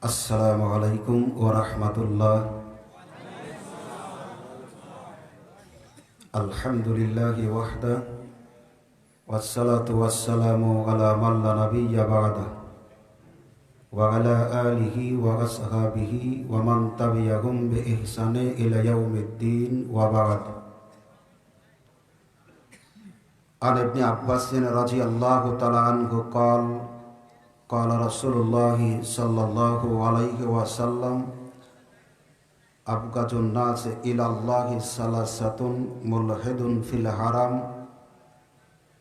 আসসালামু আলাইকুম ওয়া রাহমাতুল্লাহ। আলহামদুলিল্লাহি ওয়াহদা ওয়াসসালাতু ওয়াসসালামু আলা মান লা নাবিয়্যা বা'দা ওয়া আলা আলিহি ওয়া আসহাবিহি ওয়া মান তাবি'আহুম বিইহসানি ইলা ইয়াউমিদ্দিন ওয়া বা'দ। আন ইবনে আব্বাস রাদিয়াল্লাহু তাআলা আনহু قال قال رسول الله صلى الله عليه وسلم أبغض الناس إلى الله ثلاثة ملحد في الحرام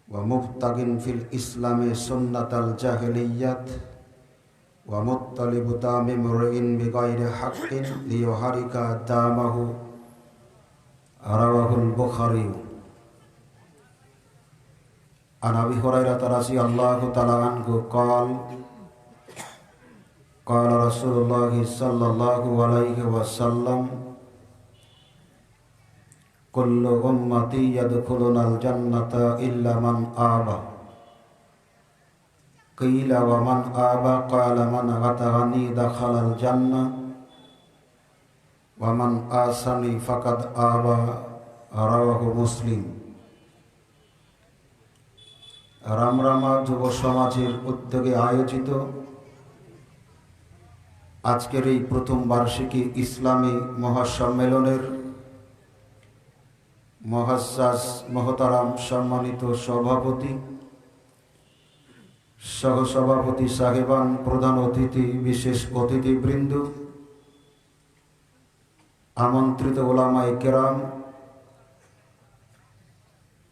ومبتغٍ في الإسلام سنة الجاهلية ومطلب دم امرئ بغير حق ليحرق دمه رواه البخاري. عن أبي هريرة رضي الله تعالى عنه قال قال رسول الله صلى الله عليه وسلم كل أمتي يدخلون الجنة إلا من آبى قيل ومن آبى قال من أطاعني دخل الجنة ومن عصاني فقد آبى رواه مسلم. রামরামা যুব সমাজের উদ্যোগে আয়োজিত আজকের এই প্রথম বার্ষিকী ইসলামী মহাসম্মেলনের মুআজ্জাজ মোহতারাম সম্মানিত সভাপতি, সহসভাপতি সাহেবান, প্রধান অতিথি, বিশেষ অতিথিবৃন্দ, আমন্ত্রিত ওলামায়ে কেরাম,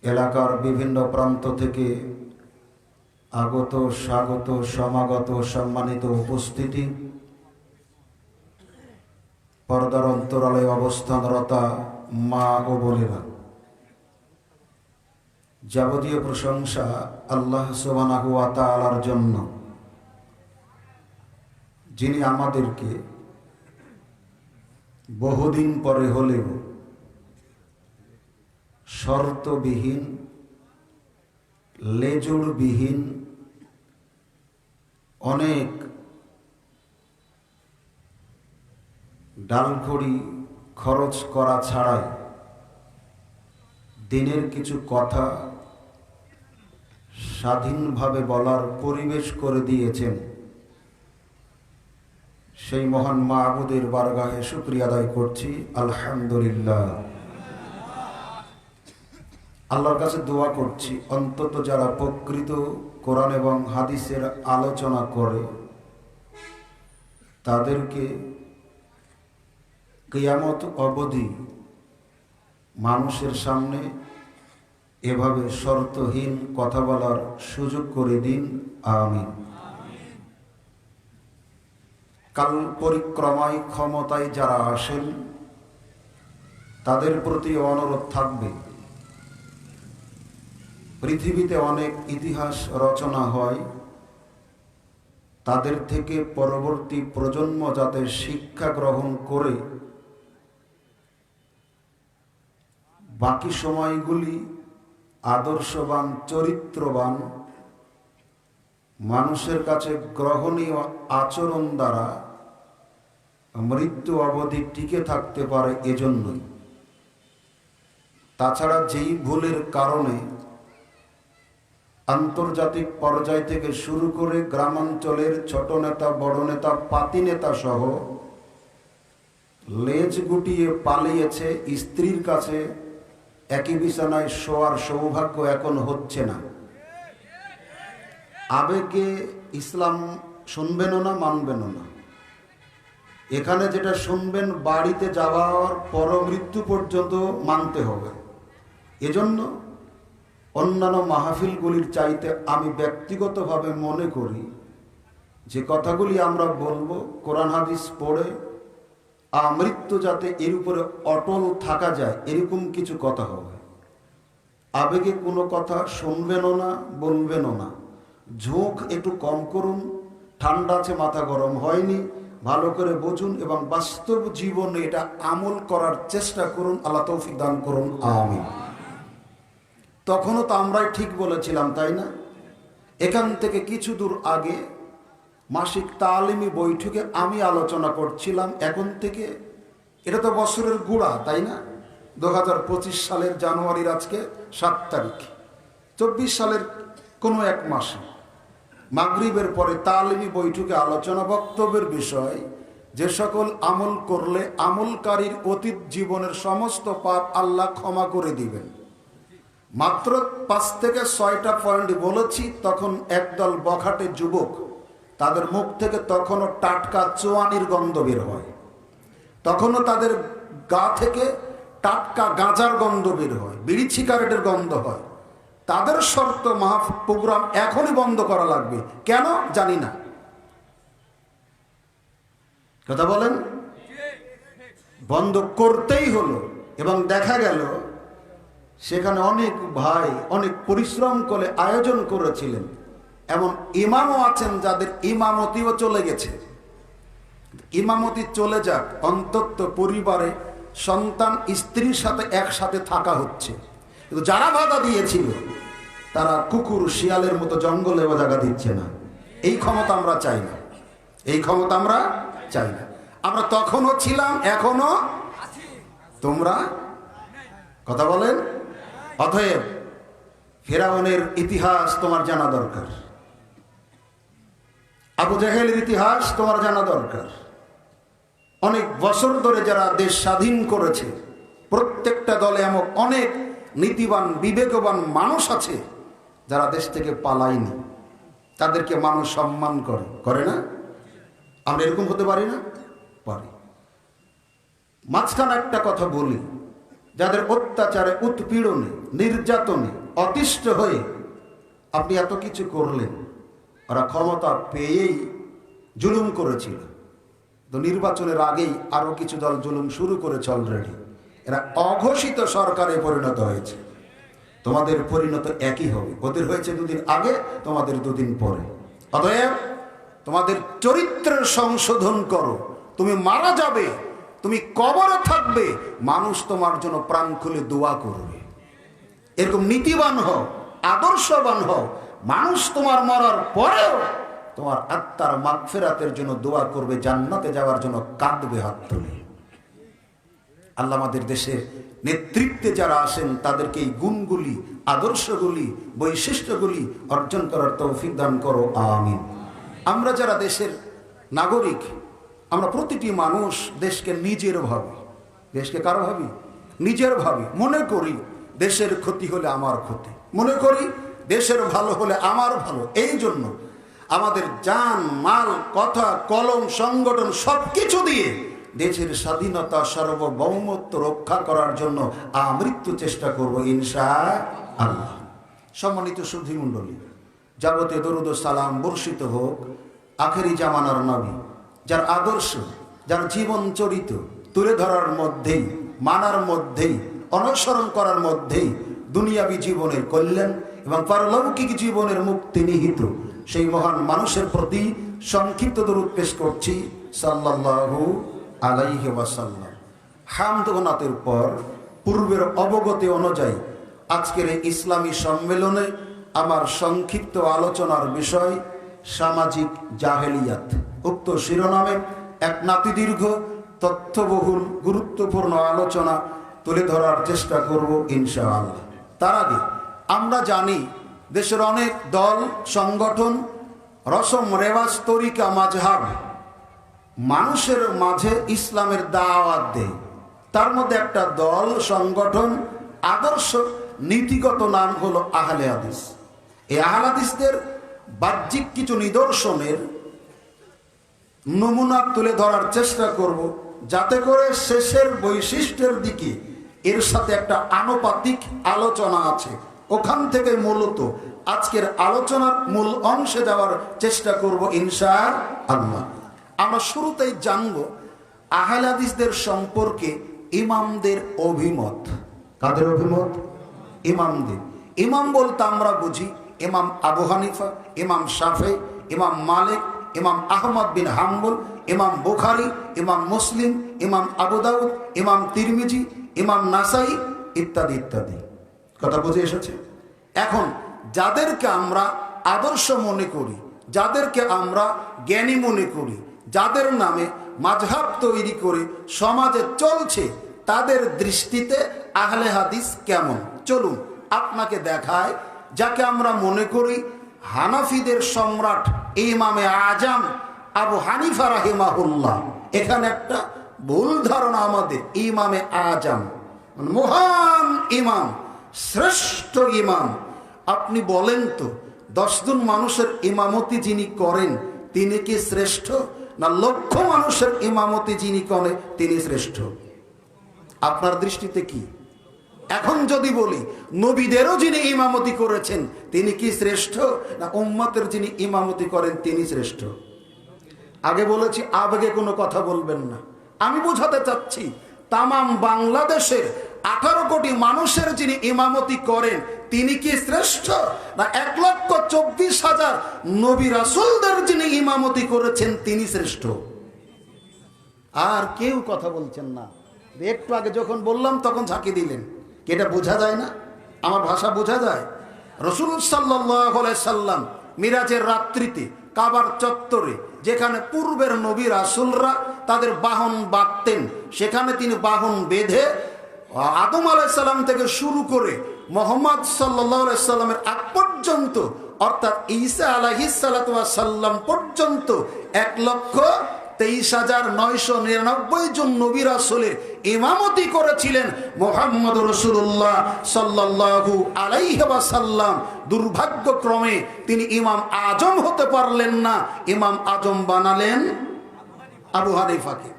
এলাকার বিভিন্ন প্রান্ত থেকে আগত স্বাগত সমাগত সম্মানিত উপস্থিতি, পর্দার অন্তরালে অবস্থানরতা মা ও বোনেরা, যাবতীয় প্রশংসা আল্লাহ সুবহানাহু ওয়া তাআলার জন্য, যিনি আমাদেরকে বহুদিন পরে হলেও শর্তবিহীন, লেজুড়বিহীন, অনেক ডালখড়ি খরচ করা ছাড়াই দিনের কিছু কথা স্বাধীনভাবে বলার পরিবেশ করে দিয়েছেন। সেই মহান মাবুদের বারগাহে শুকরিয়া আদায় করছি, আলহামদুলিল্লাহ। আল্লাহর কাছে দোয়া করছি, অন্তত যারা প্রকৃত কোরআন এবং হাদিসের আলোচনা করে তাদেরকে কিয়ামত অবধি মানুষের সামনে এভাবে শর্তহীন কথা বলার সুযোগ করে দিন, আমিন। কাল পরিক্রমায় ক্ষমতায় যারা আসেন তাদের প্রতি অনুরোধ থাকবে, পৃথিবীতে অনেক ইতিহাস রচনা হয়, তাদের থেকে পরবর্তী প্রজন্ম যাতে শিক্ষা গ্রহণ করে বাকি সময়গুলি আদর্শবান, চরিত্রবান, মানুষের কাছে গ্রহণীয় আচরণ দ্বারা মৃত্যু অবধি টিকে থাকতে পারে, এজন্যই। তাছাড়া যেই ভুলের কারণে আন্তর্জাতিক পর্যায় থেকে শুরু করে গ্রামাঞ্চলের ছোট নেতা, বড় নেতা, পাতি নেতা সহ লেজ গুটিয়ে পালিয়েছে, স্ত্রীর কাছে একই বিছানায় শোয়ার সৌভাগ্য এখন হচ্ছে না। আবেগে ইসলাম শুনবেনও না, মানবেনও না। এখানে যেটা শুনবেন বাড়িতে যাওয়ার পর মৃত্যু পর্যন্ত মানতে হবে। এজন্য অন্যান্য মাহফিলগুলির চাইতে আমি ব্যক্তিগতভাবে মনে করি যে কথাগুলি আমরা বলবো কোরআন হাদিস পড়ে আমৃত্যু যাতে এর উপরে অটল থাকা যায়, এরকম কিছু কথা হবে। আবেগে কোনো কথা শুনবেনও না, বলবেনও না। ঝোঁক একটু কম করুন, ঠান্ডা আছে, মাথা গরম হয়নি, ভালো করে বুঝুন এবং বাস্তব জীবনে এটা আমল করার চেষ্টা করুন। আল্লাহ তৌফিক দান করুন, আমিন। তখনও তো আমরাই ঠিক বলেছিলাম, তাই না? এখান থেকে কিছু দূর আগে মাসিক তালিমি বৈঠকে আমি আলোচনা করছিলাম, এখন থেকে এটা তো বছরের গুড়া, তাই না? 2025 সালের জানুয়ারির আজকে 7 তারিখ, 24 সালের কোনো এক মাসে মাগরিবের পরে তালিমি বৈঠকে আলোচনা বক্তব্যের বিষয়, যে সকল আমল করলে আমলকারীর অতীত জীবনের সমস্ত পাপ আল্লাহ ক্ষমা করে দিবেন। মাত্র 5 থেকে 6টা পয়েন্ট বলেছি, তখন একদল বখাটে যুবক, তাদের মুখ থেকে তখনও টাটকা চোয়ানির গন্ধ বের হয়, তখনও তাদের গা থেকে টাটকা গাঁজার গন্ধ বের হয়, বিড়ি সিগারেটের গন্ধ হয়। তাদের শর্ত, প্রোগ্রাম এখনই বন্ধ করা লাগবে। কেন জানি না, কথা বলেন, বন্ধ করতেই হলো। এবং দেখা গেল সেখানে অনেক ভাই অনেক পরিশ্রম করে আয়োজন করেছিলেন, এমন ইমামও আছেন যাদের ইমামতিও চলে গেছে। ইমামতি চলে যাক, অন্তত পরিবারে সন্তান স্ত্রীর সাথে একসাথে থাকা হচ্ছে। কিন্তু যারা বাধা দিয়েছিল তারা কুকুর শিয়ালের মতো জঙ্গলে জায়গা দিচ্ছে না। এই ক্ষমতা আমরা চাই না, এই ক্ষমতা আমরা চাই না। আমরা তখনও ছিলাম, এখনো তোমরা, কথা বলেন। অতএব ফেরাউনের ইতিহাস তোমার জানা দরকার, আবু জাহেলের ইতিহাস তোমার জানা দরকার। অনেক বছর ধরে যারা দেশ স্বাধীন করেছে, প্রত্যেকটা দলে এমন অনেক নীতিবান বিবেকবান মানুষ আছে যারা দেশ থেকে পালায়নি, তাদেরকে মানুষ সম্মান করে, করে না? আমরা এরকম হতে পারি না? পারি। মাঝখানে একটা কথা বলি, যাদের অত্যাচারে, উৎপীড়নে, নির্যাতনে অতিষ্ঠ হয়ে আপনি এত কিছু করলেন, ওরা ক্ষমতা পেয়েই জুলুম করেছিল। তো নির্বাচনের আগেই আরো কিছু দল জুলুম শুরু করেছে অলরেডি। এরা অঘোষিত সরকারে পরিণত হয়েছে। তোমাদের পরিণত একই হবে, ওদের হয়েছে 2 দিন আগে, তোমাদের 2 দিন পরে। অতএব তোমাদের চরিত্রের সংশোধন করো। তুমি মারা যাবে, তুমি কবরে থাকবে, মানুষ তোমার জন্য প্রাণ খুলে দোয়া করবে। এরকম নীতিবান হও, আদর্শবান হও। মানুষ তোমার মরার পরেও তোমার আত্মার মাগফিরাতের জন্য দোয়া করবে, জান্নাতে যাওয়ার জন্য কাঁদবে হাত তুলে। আল্লাহ আমাদের দেশের নেতৃত্বে যারা আসেন তাদেরকে এই গুণগুলি, আদর্শগুলি, বৈশিষ্ট্যগুলি অর্জন করার তৌফিক দান করো, আমিন। আমরা যারা দেশের নাগরিক, আমরা প্রতিটি মানুষ দেশকে নিজের ভাবি। দেশকে কারো ভাবি? নিজের ভাবি। মনে করি দেশের ক্ষতি হলে আমার ক্ষতি, মনে করি দেশের ভালো হলে আমার ভালো। এই জন্য আমাদের জান, মাল, কথা, কলম, সংগঠন সবকিছু দিয়ে দেশের স্বাধীনতা, সার্বভৌমত্ব রক্ষা করার জন্য আমৃত্যু চেষ্টা করব ইনশাআল্লাহ। সম্মানিত সুধী মণ্ডলী, যাবতীয় দরুদ ও সালাম বর্ষিত হোক আখেরি জামানার নবী, যার আদর্শ, যার জীবন চরিত তুলে ধরার মধ্যেই, মানার মধ্যেই, অনুসরণ করার মধ্যেই দুনিয়াবী জীবনের কল্যাণ এবং পারলৌকিক জীবনের মুক্তি নিহিত সেই মহান মানুষের প্রতি সংক্ষিপ্ত দরুদ পেশ করছি, সাল্লাল্লাহু আলাইহি ওয়াসাল্লাম। হামদ ও নাতের পর পূর্বের অবগতি অনুযায়ী আজকের এই ইসলামী সম্মেলনে আমার সংক্ষিপ্ত আলোচনার বিষয় সামাজিক জাহেলিয়াত। উক্ত শিরোনামে এক নাতিদীর্ঘ তথ্যবহুল গুরুত্বপূর্ণ আলোচনা তুলে ধরার চেষ্টা করব ইনশাআল্লাহ। তার আগে আমরা জানি দেশের অনেক দল, সংগঠন, রসম, রেওয়াজ, তরিকা, মাযহাব মানুষের মাঝে ইসলামের দাওয়াত দেয়। তার মধ্যে একটা দল, সংগঠন, আদর্শ, নীতিগত নাম হলো আহলে হাদিস। এই আহলে হাদিসদের বাহ্যিক কিছু নিদর্শনের নমুনা তুলে ধরার চেষ্টা করব, যাতে করে শেষের বৈশিষ্ট্যের দিকে এর সাথে একটা আনুপাতিক আলোচনা আছে, ওখান থেকে মূলত আজকের আলোচনার মূল অংশে যাওয়ার চেষ্টা করব ইনশাআল্লাহ। আমরা শুরুতেই জানব আহলে হাদিসদের সম্পর্কে ইমামদের অভিমত। কাদের অভিমত? ইমামদের। ইমাম বলতে আমরা বুঝি ইমাম আবু হানিফা, ইমাম শাফি, ইমাম মালিক, ইমাম আহমদ বিন হাম্বল, ইমাম বুখারী, ইমাম মুসলিম, ইমাম আবু দাউদ, ইমাম তিরমিজি, ইমাম নাসাই ইত্যাদি ইত্যাদি। কথা বুঝে এসেছে? এখন যাদেরকে আমরা আদর্শ মনে করি, যাদেরকে আমরা জ্ঞানী মনে করি, যাদের নামে মাযহাব তৈরি করে সমাজে চলছে, তাদের দৃষ্টিতে আহলে হাদিস কেমন? চলুন আপনাকে দেখায়। যাকে আমরা মনে করি হানাফিদের সম্রাট ইমামে আজম আবু হানিফা রাহিমাহুল্লাহ, এখানে একটা ভুল ধারণা আমাদের। ইমামে আজম মহান ইমাম, শ্রেষ্ঠ ইমাম। আপনি বলেন তো 10 জন মানুষের ইমামতি যিনি করেন তিনি কি শ্রেষ্ঠ, না লক্ষ মানুষের ইমামতি যিনি করেন তিনি শ্রেষ্ঠ? আপনার দৃষ্টিতে কি? এখন যদি বলি নবীদেরও যিনি ইমামতি করেছেন তিনি কি শ্রেষ্ঠ, না উম্মতের যিনি ইমামতি করেন তিনি শ্রেষ্ঠ? আগে বলেছি আবেগে কোনো কথা বলবেন না। আমি বোঝাতে চাচ্ছি তামাম বাংলাদেশের 18 কোটি মানুষের যিনি ইমামতি করেন তিনি কি শ্রেষ্ঠ, না 1,24,000 নবী রাসূলদের যিনি ইমামতি করেছেন তিনি শ্রেষ্ঠ? আর কেউ কথা বলছেন না। একটু আগে যখন বললাম তখন ঝাঁকি দিলেন। এটা বোঝা যায় না? আমার ভাষা বোঝা যায়? রাসূল সাল্লাল্লাহু আলাইহি সাল্লাম মিরাজের রাত্রিতে কাবার চত্বরে, যেখানে পূর্বের নবী রাসূলরা তাদের বাহন বাঁধতেন, সেখানে তিনি বাহন বেঁধে আদম আলাইহিস সালাম থেকে শুরু করে মুহাম্মদ সাল্লাল্লাহু আলাইহি সাল্লামের আগ পর্যন্ত, অর্থাৎ ঈসা আলাইহিস সালাতু ওয়াস সালাম পর্যন্ত 1,23,999 জন নবী রাসূলের ইমামতি করেছিলেন মুহাম্মদ রাসূলুল্লাহ সাল্লাল্লাহু আলাইহি ওয়াসাল্লাম। দুর্ভাগ্যক্রমে তিনি ইমাম আজম হতে পারলেন না, ইমাম আজম বানালেন আবু হানিফাকে।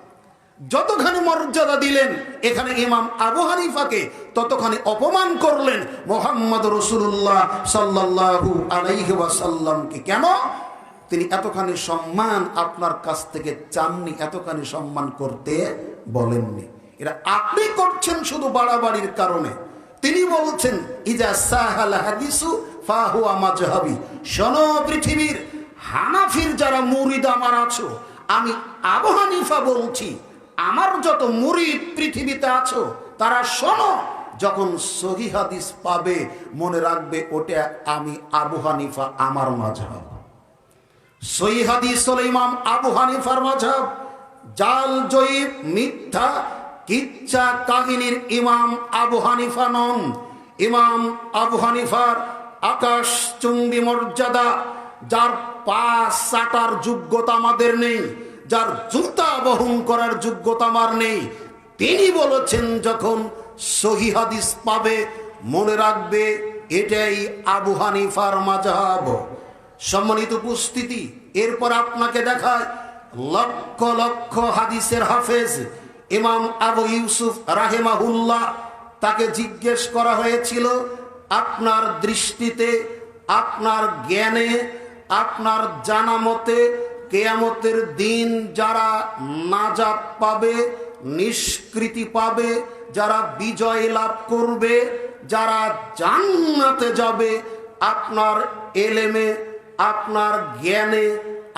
যতখানি মর্যাদা দিলেন এখানে ইমাম আবু হানিফাকে, ততখানি অপমান করলেন মুহাম্মদ রাসূলুল্লাহ সাল্লাল্লাহু আলাইহি ওয়াসাল্লামকে। কেন? তিনি এতখানি সম্মান আপনার কাছ থেকে চাননি, এতখানি সম্মান করতে বলেননি। এটা আপনি করছেন শুধু বাড়াবাড়ির কারণে। তিনি বলছেন ইজা সাহাল হাদিসু ফাহুয়া মাজহাবি। শোনো পৃথিবীর হানাফির যারা মুরিদ আমার আছো, আমি আবু হানিফা বলছি, আমার যত মুরিদ পৃথিবীতে আছো তারা শোনো, যখন সহিহ হাদিস পাবে মনে রাখবে ওটা আমি আবু হানিফা আমার মাযহাব। সহিহ হাদিস হলো ইমাম আবু হানিফার মাযহাব। জাল জয়ীব মিথ্যা কিচ্ছা কাহিনীর ইমাম আবু হানিফা নন। ইমাম আবু হানিফার আকাশ চুম্বী মর্যাদা, যার পা চাটার যোগ্যতা আমাদের নেই, যার জুতা বহন করার যোগ্যতা আমার নেই, তিনি বলেছেন যখন সহিহ হাদিস পাবে মনে রাখবে এটাই আবু হানিফার মাযহাব। সম্মানিত উপস্থিতি, এরপর আপনাকে দেখায় লক্ষ লক্ষ হাদিসের হাফেজ ইমাম আবু ইউসুফ রাহিমাহুল্লাহ। তাকে জিজ্ঞেস করা হয়েছিল আপনার দৃষ্টিতে, আপনার জ্ঞানে, আপনার জানা মতে কিয়ামতের দিন যারা নাজাত পাবে, নিষ্কৃতি পাবে, যারা বিজয় লাভ করবে, যারা জান্নাতে যাবে, আপনার এলেমে, আপনার জ্ঞানে,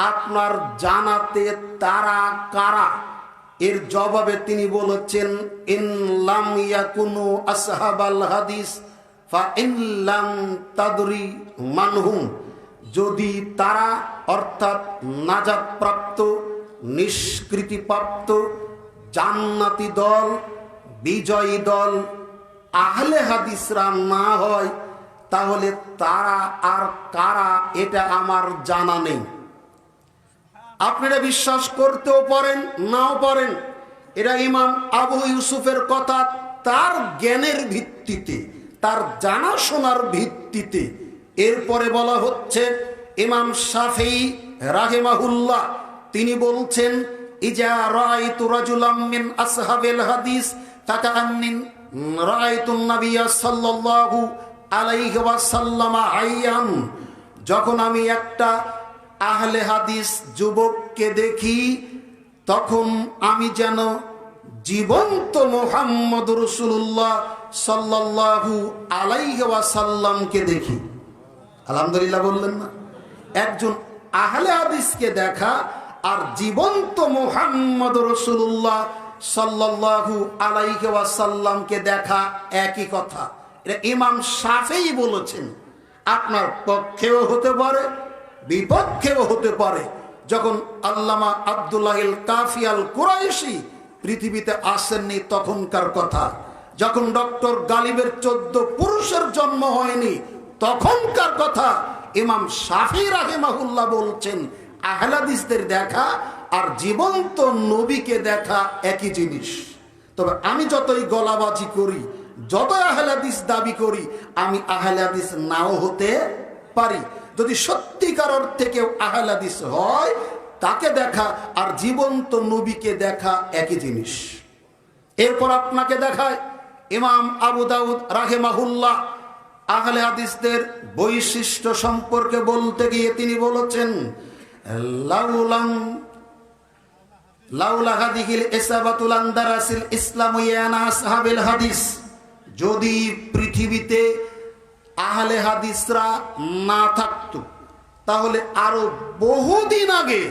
আপনার জানাতে তারা কারা? এর জবাবে তিনি বলেছেন ইন লাম ইয়াকুনু আসহাবাল হাদিস ফা ইন লাম তাদরি মানহুম। যদি তারা অর্থাৎ নাজাত প্রাপ্ত, নিষ্কৃতি প্রাপ্ত, জান্নাতি দল, বিজয়ী দল আহলে হাদিসরা না হয়, তাহলে তারা আর কারা এটা আমার জানা নেই। আপনারা বিশ্বাস করতেও পারেন নাও পারেন, এটা ইমাম আবু ইউসুফের কথা। তার জ্ঞানের ভিত্তিতে, তার জানাশোনার ভিত্তিতে। এরপরে বলা হচ্ছে ইমাম শাফিঈ রাহিমাহুল্লাহ, তিনি বলছেন ইজা রাআইতু রাজুলাম মিন আসহাবিল হাদিস ফাকাআন্নি রাআইতুন নাবিয়্য সাল্লাল্লাহু আলাইহি ওয়াসাল্লাম আইয়ান। যখন আমি একটা আহলে হাদিস যুবককে দেখি তখন আমি যেন জীবন্ত মুহাম্মদ রাসূলুল্লাহ সাল্লাল্লাহু আলাইহি ওয়াসাল্লামকে দেখি। আলহামদুলিল্লাহ বললেন না? একজন আহলে হাদিসকে দেখা আর জীবন্ত মুহাম্মদ রাসূলুল্লাহ সাল্লাল্লাহু আলাইহি ওয়াসাল্লামকে দেখা একই কথা। এটা ইমাম শাফিঈ বলেছেন। আপনার পক্ষেও হতে পারে, বিপক্ষেও হতে পারে। যখন আল্লামা আব্দুল্লাহিল কাফি আল কুরাইশি পৃথিবীতে আসেননি তখনকার কথা, যখন ডক্টর গালিবের 14 পুরুষের জন্ম হয়নি তখনকার কথা। ইমাম শাফি রাহিমাহুল্লাহ বলছেন, আহলে হাদিসদের দেখা আর জীবন্ত নবীকে দেখা একই জিনিস। তবে আমি যতই গলাবাজি করি, যত আহলে হাদিস দাবি করি, আমি আহলে হাদিস নাও হতে পারি। যদি সত্যিকার অর্থে কেউ আহলে হাদিস হয়, তাকে দেখা আর জীবন্ত নবীকে দেখা একই জিনিস। এরপর আপনাকে দেখায় ইমাম আবু দাউদ রাহিমাহুল্লাহ আহলে হাদিসদের বৈশিষ্ট্য সম্পর্কে বলতে গিয়ে তিনি বলেছেন, লাউলা হাদিহিল ইসাবাতুল আনদারাসিল ইসলামু ইয়ানা আসহাবিল হাদিস, যদি পৃথিবীতে আহলে হাদিসরা না থাকতো তাহলে আরো বহুদিন আগে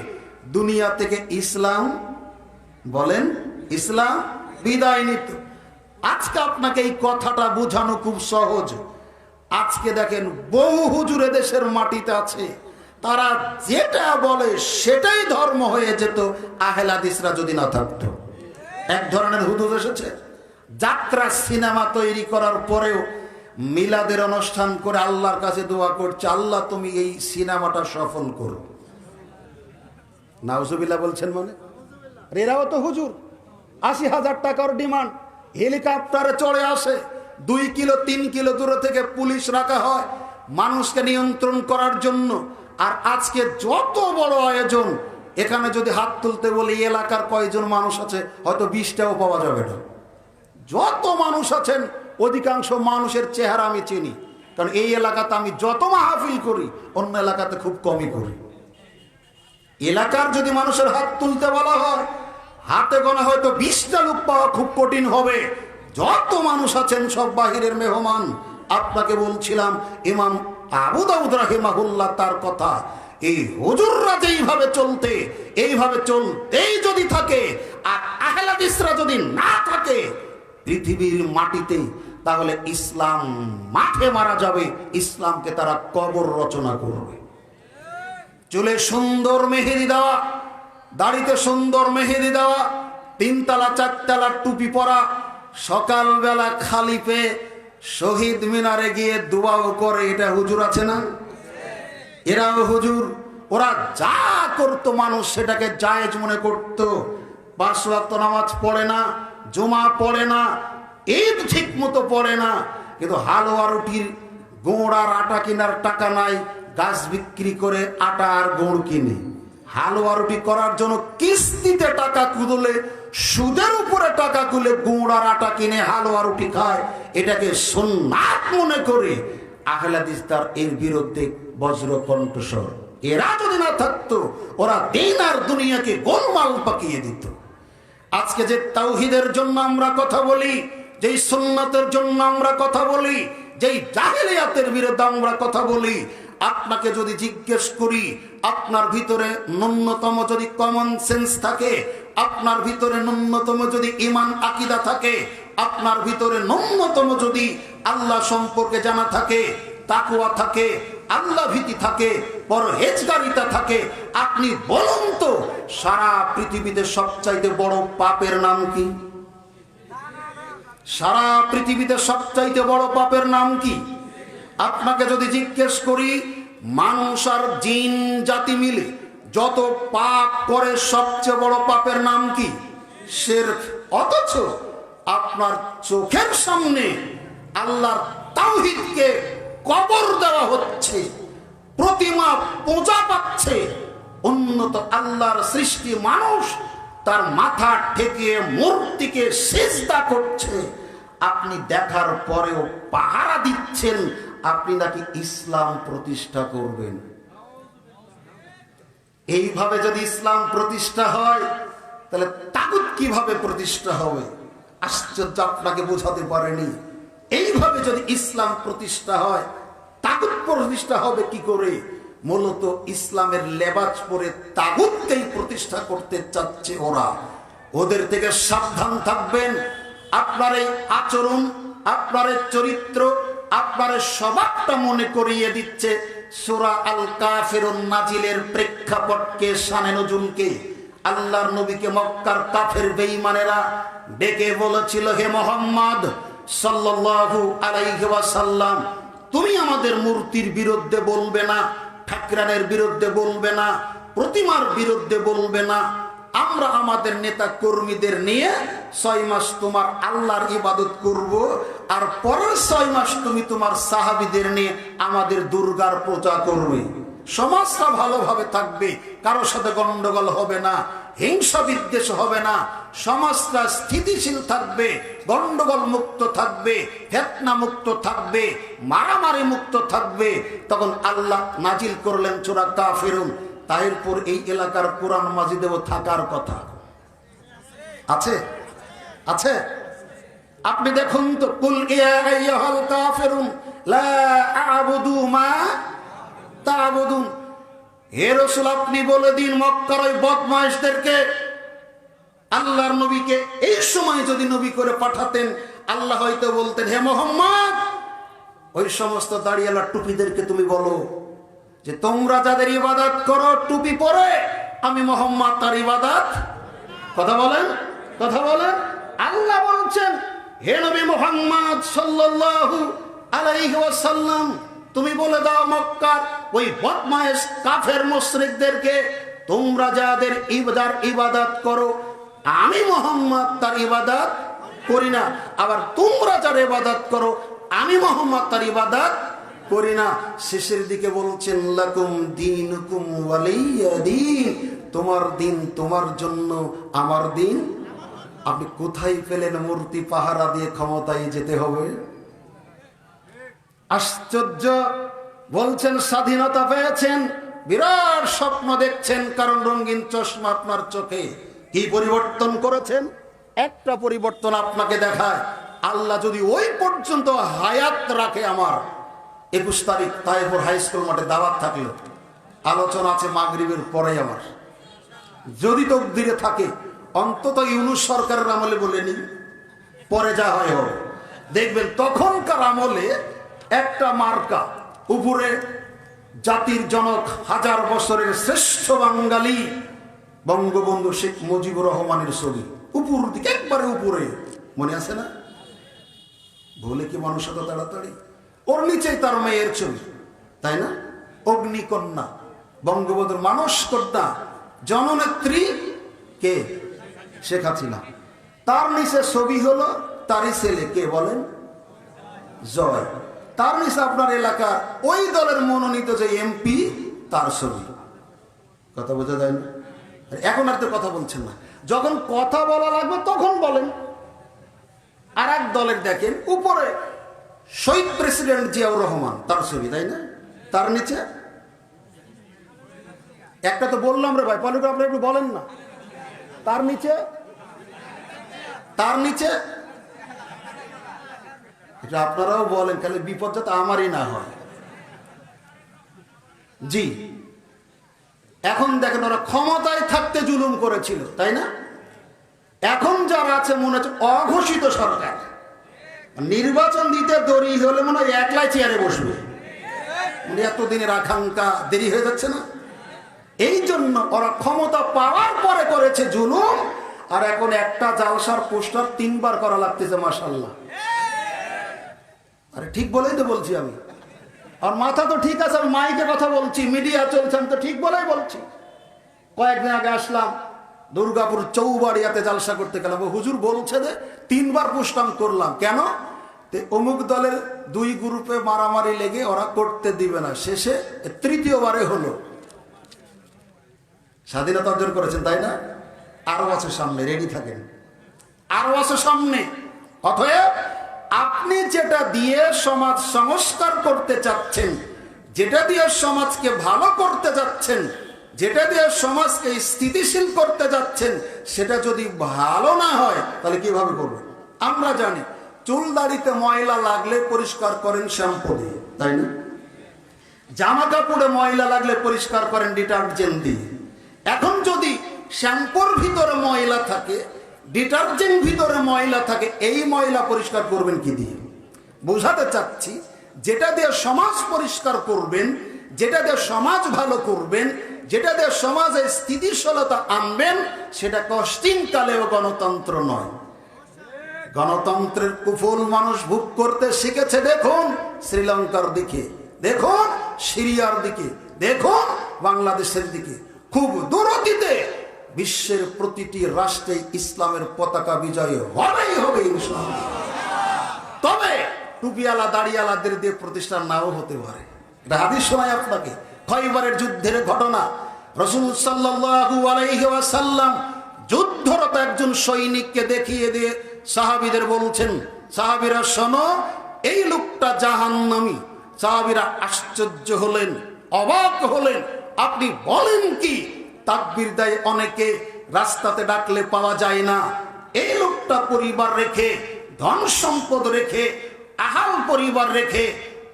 দুনিয়া থেকে ইসলাম, বলেন, ইসলাম বিদায় নিত। আজকে আপনাকে এই কথাটা বোঝানো খুব সহজ। আজকে দেখেন বহু হুজুর দেশের মাটিতে আছে, তারা যেটা বলে সেটাই ধর্ম হয়ে যেত আহলে হাদিসরা যদি না থাকতো। এক ধরনের হুজুর এসেছে, যাত্রা সিনেমা তৈরি করার পরেও মিলাদের অনুষ্ঠান করে আল্লাহর কাছে দোয়া করছে, আল্লাহ তুমি এই সিনেমাটা সফল করো। নাউজুবিল্লাহ বলছেন মানে? এরাও তো হুজুর, ৮০,০০০ টাকার ডিমান্ড, হেলিকপ্টারে চড়ে আসে, 2 কিলো 3 কিলো দূরে থেকে পুলিশ রাখা হয় মানুষকে নিয়ন্ত্রণ করার জন্য। আর আজকে যত বড় আয়োজন, এখানে যদি হাত তুলতে বলে এই এলাকার কয়জন মানুষ আছে, হয়তো 20টাও পাওয়া যাবে না। যত মানুষ আছেন অধিকাংশ মানুষের চেহারা আমি চিনি, কারণ এই এলাকাতে আমি যত মাহফিল করি অন্য এলাকাতে খুব কমই করি। এলাকার যদি মানুষের হাত তুলতে বলা হয়, হাতে গোনা হয়তো 20টা লোক পাওয়া খুব কঠিন হবে। যত মানুষ আছেন সব বাহিরের মেহমান। আপনাকে বলছিলাম ইমাম আবু দাউদ রাহিমাহুল্লাহ তার কথা, এই হুজুররা যেইভাবে চলতেই যদি থাকে আর আহলে হাদিসরা যদি না থাকে পৃথিবীর মাটিতে, তাহলে ইসলাম মাঠে মারা যাবে, ইসলামকে তারা কবর রচনা করবে। চুলে সুন্দর মেহেদি দেওয়া, দাড়িতে সুন্দর মেহেদি দেওয়া, 3 তলা 4 তলা টুপি পরা, সকালবেলা খালি পেয়ে শহীদ মিনারে গিয়ে দোয়াও করে, এটা হুজুর আছে না? এরাও হুজুর। ওরা যা করতো মানুষ সেটাকে জায়েজ মনে করতো। 5 ওয়াক্ত নামাজ পড়ে না, জুমা পড়ে না, ঈদ ঠিক মতো পড়ে না, কিন্তু হালুয়া রুটির গুড় আর আটা কেনার টাকা নাই, গাছ বিক্রি করে আটা আর গুড় কিনে হালুয়া রুটি করার জন্য কিস্তিতে টাকা কুদলে, সুদের উপরে টাকা কুলে গুড় আর আটা কিনে হালুয়া রুটি খায়। এটাকে সুন্নাত মনে করে আহলে হাদিস তার এর বিরুদ্ধে বজ্র কণ্ঠস্বর। এরা যদি না থাকতো, ওরা দিন আর দুনিয়াকে গোলমাল পাকিয়ে দিত। আজকে যে তাওহীদের জন্য আমরা কথা বলি, যেই সুন্নাতের জন্য আমরা কথা বলি, যেই জাহেলিয়াতের বিরুদ্ধে আমরা কথা বলি, আপনাকে যদি জিজ্ঞেস করি, আপনার ভিতরে ন্যূনতম যদি কমন সেন্স থাকে, আপনার ভিতরে ন্যূনতম যদি ঈমান আকীদা থাকে, আপনার ভিতরে ন্যূনতম যদি আল্লাহ সম্পর্কে জানা থাকে, তাকওয়া থাকে, আল্লাহ ভীতি থাকে, পরহেজগারিতা থাকে, আপনি বলুন তো সারা পৃথিবীতে সবচাইতে বড় পাপের নাম কি? সারা পৃথিবীতে সবচাইতে বড় পাপের নাম কি? আপনাকে যদি জিজ্ঞেস করি, মানুষ আর জিন জাতি মিলে যত পাপ করে সবচেয়ে বড় পাপের নাম কি? শিরক। অথচ আপনার চোখের সামনে আল্লাহর তাওহীদকে কবর দেওয়া হচ্ছে, প্রতিমা পূজা পাচ্ছে, উন্নত আল্লাহর সৃষ্টি মানুষ তার মাথা ঠেকিয়ে মূর্তিকে সিজদা করছে। আপনি দেখার পরেও পাহারা দিচ্ছেন আপনি নাকি ইসলাম প্রতিষ্ঠা করবেন। এইভাবে যদি ইসলাম প্রতিষ্ঠা হয়, তাহলে তাগুত কিভাবে প্রতিষ্ঠা হবে? আশ্চর্য, আপনাকে বোঝাতে পারেনি। এইভাবে যদি ইসলাম প্রতিষ্ঠা হয়, তাগুত প্রতিষ্ঠা হবে কি করে? মূলত ইসলামের লেবাস পরে তাগুতকেই প্রতিষ্ঠা করতে চাচ্ছে ওরা। ওদের থেকে সাবধান থাকবেন। আপনার এই আচরণ, আপনার এই চরিত্র, আপনার স্বভাবটা মনে করিয়ে দিচ্ছে সূরা আল কাফিরুন নাজিলের প্রেক্ষাপটকে, শানে নজুলকে। আল্লাহর নবীকে মক্কার কাফের বেঈমানেরা ডেকে বলেছিল, হে মুহাম্মদ সাল্লাল্লাহু আলাইহি ওয়াসাল্লাম, তুমি আমাদের মূর্তির বিরুদ্ধে বলবে না, ঠাকুরানের বিরুদ্ধে বলবে না, প্রতিমার বিরুদ্ধে বলবে না। আমরা আমাদের নেতা কর্মীদের নিয়ে 6 মাস তোমার আল্লাহর ইবাদত করব, আর পরের 6 মাস তুমি তোমার সাহাবীদের নিয়ে আমাদের দুর্গার পূজা করবে। সমাজটা ভালোভাবে থাকবে, কারোর সাথে গন্ডগোল হবে না, হিংসা বিদ্বেষ হবে না, সমাজটা স্থিতিশীল থাকবে, গন্ডগোল মুক্ত থাকবে, ফিতনা মুক্ত থাকবে, মারামারি মুক্ত থাকবে। তখন আল্লাহ নাজিল করলেন সূরা কাফিরুন। তারপর এই এলাকার কোরআন মাজিদেও থাকার কথা আছে, আছে। আপনি দেখুন তো, কুল ইয়া আইয়ুহাল কাফিরুন লা আ'বুদু মা তা'বুদুন। হে রাসূল, আপনি বলে দিন মক্কার ওই বদমাইশদেরকে, আল্লাহর নবীকে এই সময় যদি নবী করে পাঠাতেন, আল্লাহ হয়তো বলতেন, হে মুহাম্মদ, ওই সমস্ত দাড়িওয়ালা টুপিদেরকে তুমি বলো যে তোমরা যাদের ইবাদত করো টুপি পরে, আমি মুহাম্মদ তার ইবাদত। কথা বলেন, কথা বলেন। আল্লাহ বলছেন, হে নবী মুহাম্মদ সাল্লাল্লাহু আলাইহি ওয়াসাল্লাম, তুমি বলে দাও মক্কার ওই বদমাইশ কাফের মুশরিকদেরকে, তোমরা যাদের ইবাদত করো আমি মুহাম্মদ তার ইবাদত করি না, আবার তোমরা যার ইবাদত করো আমি মুহাম্মদ তার ইবাদত করি না। শেষের দিকে বলছেন, লাকুম দীনুকুম ওয়ালিয়া দীন, তোমার দিন তোমার জন্য, আমার দিন। আপনি কোথায় পেলেন মূর্তি পাহারা দিয়ে ক্ষমতায় যেতে হবে? আশ্চর্য। বলছেন স্বাধীনতা পেয়েছেন, বিরাট স্বপ্ন দেখছেন, কারণ রঙিন চশমা আপনার চোখে। কি পরিবর্তন করেছেন? একটা পরিবর্তন আপনাকে দেখায়, আল্লাহ যদি ওই পর্যন্ত হায়াত রাখে, আমার 21 তারিখ তাইপুর হাই স্কুল মাঠে দাওয়াত থাকলো, আলোচনা আছে মাগরিবের পরে, আমার যদি তকদিরে থাকে, অন্তত ইউনূস সরকারের আমলে বলেনি, পরে যা হয় হবে। দেখবেন তখনকার আমলে একটা মার্কা, উপরে জাতির জনক, 1000 বছরের শ্রেষ্ঠ বাঙালি বঙ্গবন্ধু শেখ মুজিবুর রহমানের ছবি, উপর দিকে একবারে উপরে, মনে আছে না? ভুলে কি মানুষ এত তাড়াতাড়ি? ওর নিচেই তার মেয়ের ছবি, তাই না? অগ্নিকন্যা, বঙ্গবন্ধুর মানস কন্যা, জননেত্রী কে? শেখ হাসিনা। তার নিচে ছবি হলো তারই ছেলে, কে বলেন? জয়। তার নিচে আপনার এলাকার ওই দলের মনোনীত যে এমপি, তার ছবি। কথা বোঝা যায় না? এখন আর তো কথা বলছেন না, যখন কথা বলা লাগবে তখন বলেন। আর এক দলের দেখেন উপরে শহীদ প্রেসিডেন্ট জিয়াউর রহমান, তার ছবি, তাই না? তার নিচে একটা তো বললাম রে ভাই, পলিটা আপনি একটু বলেন না। তার নিচে, তার নিচে, এটা আপনারাও বলেন, খালি বিপদ যাতে আমারই না হয়। জি, এখন দেখেন ওরা ক্ষমতায় থাকতে জুলুম করেছিল, তাই না? এখন যারা আছে মনে হচ্ছে অঘোষিত সরকার, নির্বাচন দিতে দেরি হলে মনে হয় একলাই চেয়ারে বসবে। এতদিনের আকাঙ্ক্ষা দেরি হয়ে যাচ্ছে না? এই জন্য ওরা ক্ষমতা পাওয়ার পরে করেছে জুলুম, আর এখন একটা জালসার পোস্টার 3 বার করা লাগতেছে। মাশাআল্লাহ, আরে ঠিক বলেই তো বলছি আমি, আর মাথা তো ঠিক আছে, আমি মাইকে কথা বলছি, মিডিয়া চলছে, আমি তো ঠিক বলেই বলছি। কয়েকদিন আগে আসলাম দুর্গাপুর চৌবাড়িয়াতে জালসা করতে গেলাম, হুজুর বলছে যে 3 বার পোস্টাম করলাম, কেন? অমুক দলের 2 গ্রুপে মারামারি লেগে ওরা করতে দিবে না, শেষে 3য়-বারে হলো। স্বাধীনতা অর্জন করেছেন, তাই না? আরো আছে সামনে, রেডি থাকেন, আরো আছে সামনে। অতএব আপনি যেটা দিয়ে সমাজ সংস্কার করতে চাচ্ছেন, যেটা দিয়ে সমাজকে ভালো করতে যাচ্ছেন, যেটা দিয়ে সমাজকে স্থিতিশীল করতে যাচ্ছেন, সেটা যদি ভালো না হয় তাহলে কিভাবে করবেন? আমরা জানি চুল দাড়িতে ময়লা লাগলে পরিষ্কার করেন শ্যাম্পু দিয়ে, তাই না? জামা কাপড়ে ময়লা লাগলে পরিষ্কার করেন ডিটারজেন্ট দিয়ে। এখন যদি শ্যাম্পুর ভিতরে ময়লা থাকে, ডিটারজেন্ট ভিতরে ময়লা থাকে, এই ময়লা পরিষ্কার করবেন কি দিয়ে? বোঝাতে চাচ্ছি যেটা দিয়ে সমাজ পরিষ্কার করবেন, যেটা দিয়ে সমাজ ভালো করবেন, যেটা দিয়ে সমাজে স্থিতিশীলতা আনবেন, সেটা কষ্টিনকালেও গণতন্ত্র নয়। গণতন্ত্রের কুফল মানুষ ভোগ করতে শিখেছে। দেখুন শ্রীলঙ্কার দিকে, দেখুন সিরিয়ার দিকে, দেখুন বাংলাদেশের দিকে। খুব দূর অতীতে বিশ্বের প্রতিটি রাষ্ট্রে ইসলামের পতাকা বিজয় হবেই হবে ইনশাআল্লাহ। তবে টুপিওয়ালা দাড়িওয়ালাদের দিয়ে প্রতিষ্ঠান নাও হতে পারে। এটা হাদিস শোনায় আপনাকে। খয়বরের যুদ্ধের ঘটনা, রাসূল সাল্লাল্লাহু আলাইহি ওয়াসাল্লাম যুদ্ধরত একজন সৈনিককে দেখিয়ে দিয়ে সাহাবীদের বলছেন, সাহাবীরা শোনো, এই লোকটা জাহান্নামী। সাহাবীরা আশ্চর্য হলেন, অবাক হলেন। আপনি বলেন কি? তাকবীর দেয় অনেকে, রাস্তাতে ডাকলে পাওয়া যায় না। এই লোকটা পরিবার রেখে, ধন সম্পদ রেখে, আহাল পরিবার রেখে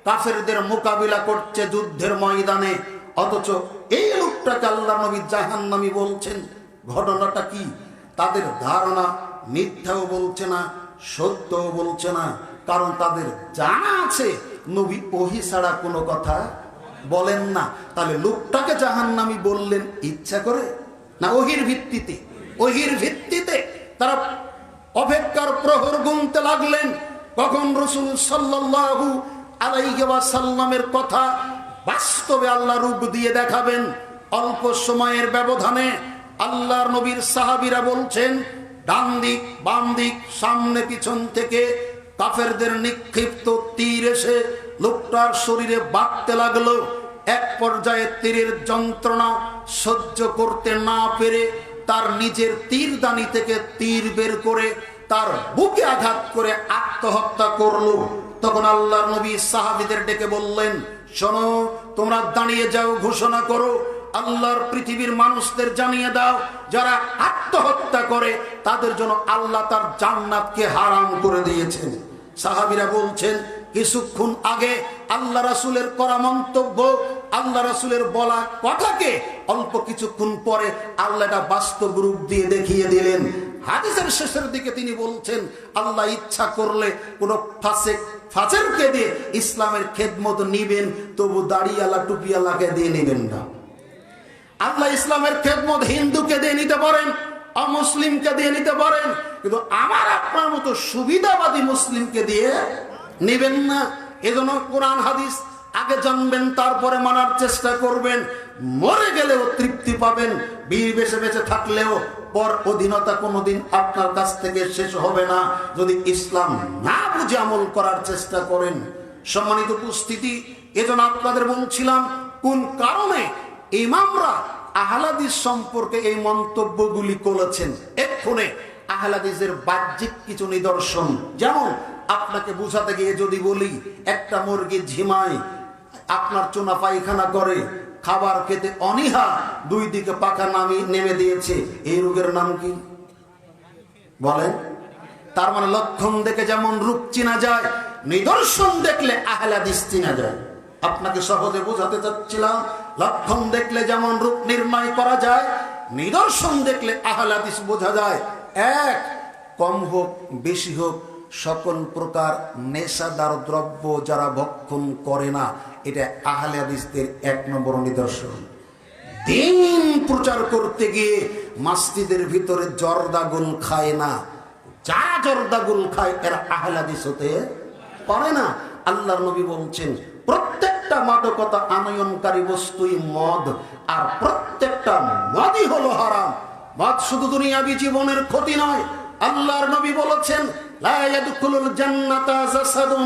কাফেরদের মোকাবিলা করছে যুদ্ধের ময়দানে, অথচ এই লোকটাকে আল্লাহর নবী জাহান্নামী বলছেন। ঘটনাটা কি? তাদের ধারণা মিথ্যাও বলছে না, সত্যও বলছে না, কারণ তাদের জানা আছে নবী ওহী ছাড়া কোনো কথা বলেন না। তাহলে লোকটাকে জাহান্নামী বললেন ইচ্ছা করে না ওহীর ভিত্তিতে? ওহীর ভিত্তিতে তারা অপেক্ষার প্রহর গুনতে লাগলেন, কখন রাসূল সাল্লাল্লাহু আলাইহি ওয়াসাল্লামের কথা বাস্তবে আল্লাহ রূপ দিয়ে দেখাবেন। অল্প সময়ের ব্যবধানে আল্লাহর নবীর সাহাবীরা বলছেন, ডান দিক বাম দিক সামনে পিছন থেকে কাফেরদের নিক্ষিপ্ত তীর এসে লোকটার শরীরে বাঁধতে লাগলো। এক পর্যায়ে তীরের যন্ত্রণা সহ্য করতে না পেরে তার নিজের তীরদানি থেকে তীর বের করে তার বুকে আঘাত করে আত্মহত্যা করলো। তখন আল্লাহর নবী সাহাবীদের ডেকে বললেন, শোনো, তোমরা দাঁড়িয়ে যাও, ঘোষণা করো, আল্লাহর পৃথিবীর মানুষদের জানিয়ে দাও, যারা আত্মহত্যা করে তাদের জন্য আল্লাহ তার জান্নাতকে হারাম করে দিয়েছেন। সাহাবীরা বলছেন, কিছুক্ষণ আগে আল্লাহ রাসূলের করা মন্তব্য, আল্লাহ রাসূলের বলা কথাকে অল্প কিছুক্ষণ পরে আল্লাহ এটা বাস্তব রূপ দিয়ে দেখিয়ে দিলেন। হাদিসের শেষের দিকে তিনি বলছেন, আল্লাহ ইচ্ছা করলে কোন ফাসেককে দিয়ে ইসলামের খেদমত নিবেন, তবু দাড়িওয়ালা টুপিওয়ালাকে দিয়ে নেবেন না। আল্লাহ ইসলামের খেদমত হিন্দুকে দিয়ে নিতে পারেন, অমুসলিমকে দিয়ে নিতে পারেন, কিন্তু আমার আপনার মতো সুবিধাবাদী মুসলিমকে দিয়ে নেবেন না। এজন্য কোরআন হাদিস আগে জানবেন, তারপরে মানার চেষ্টা করবেন। মরে গেলেও তৃপ্তি পাবেন, বীর বেঁচে বেঁচে থাকলেও পর অধীনতা কোনোদিন আপনার কাছ থেকে শেষ হবে না যদি ইসলাম না বুঝে আমল করার চেষ্টা করেন। সম্মানিত উপস্থিতি, এজন্য আপনাদের বলছিলাম কোন কারণে ইমামরা আহলে হাদিস সম্পর্কে এই মন্তব্যগুলি করেছেন। এক্ষণে আহলে হাদিসের বাহ্যিক কিছু নিদর্শন, যেমন আপনাকে বুঝাতে গিয়ে যদি বলি, একটা মুরগি ঝিমায়, আপনার চুনা পায়খানা করে, খাবার খেতে অনীহা, দুই দিকে পাখা নেমে দিয়েছে, এই রোগের নাম কি বলেন? তার মানে লক্ষণ দেখে যেমন রূপ চিনা যায়, নিদর্শন দেখলে আহলে হাদিস চিনা যায়। আপনাকে সহজে বোঝাতে চাচ্ছিলাম, লক্ষণ দেখলে যেমন রূপ নির্ণয় করা যায়, নিদর্শন দেখলে আহলে হাদিস বোঝা যায়। এক, কম হোক বেশি হোক, সকল প্রকার নেশাদার দ্রব্য যারা ভক্ষণ করে না, এটা আহলে হাদিসদের এক নম্বর নিদর্শন। দিন প্রচার করতে গিয়ে মসজিদের ভিতরে জর্দাগুল খায় না, যারা জর্দাগুল খায় এরা আহলে হাদিস হতে পারে না। আল্লাহর নবী বলছেন, প্রত্যেকটা মাদকতা আনয়নকারী বস্তুই মদ, আর প্রত্যেকটা মদই হলো হারাম। মদ শুধু দুনিয়াবি জীবনের ক্ষতি নয়, আল্লাহর নবী বলেছেন, লা ইয়াদখুলুল জান্নাতা জাসাদুন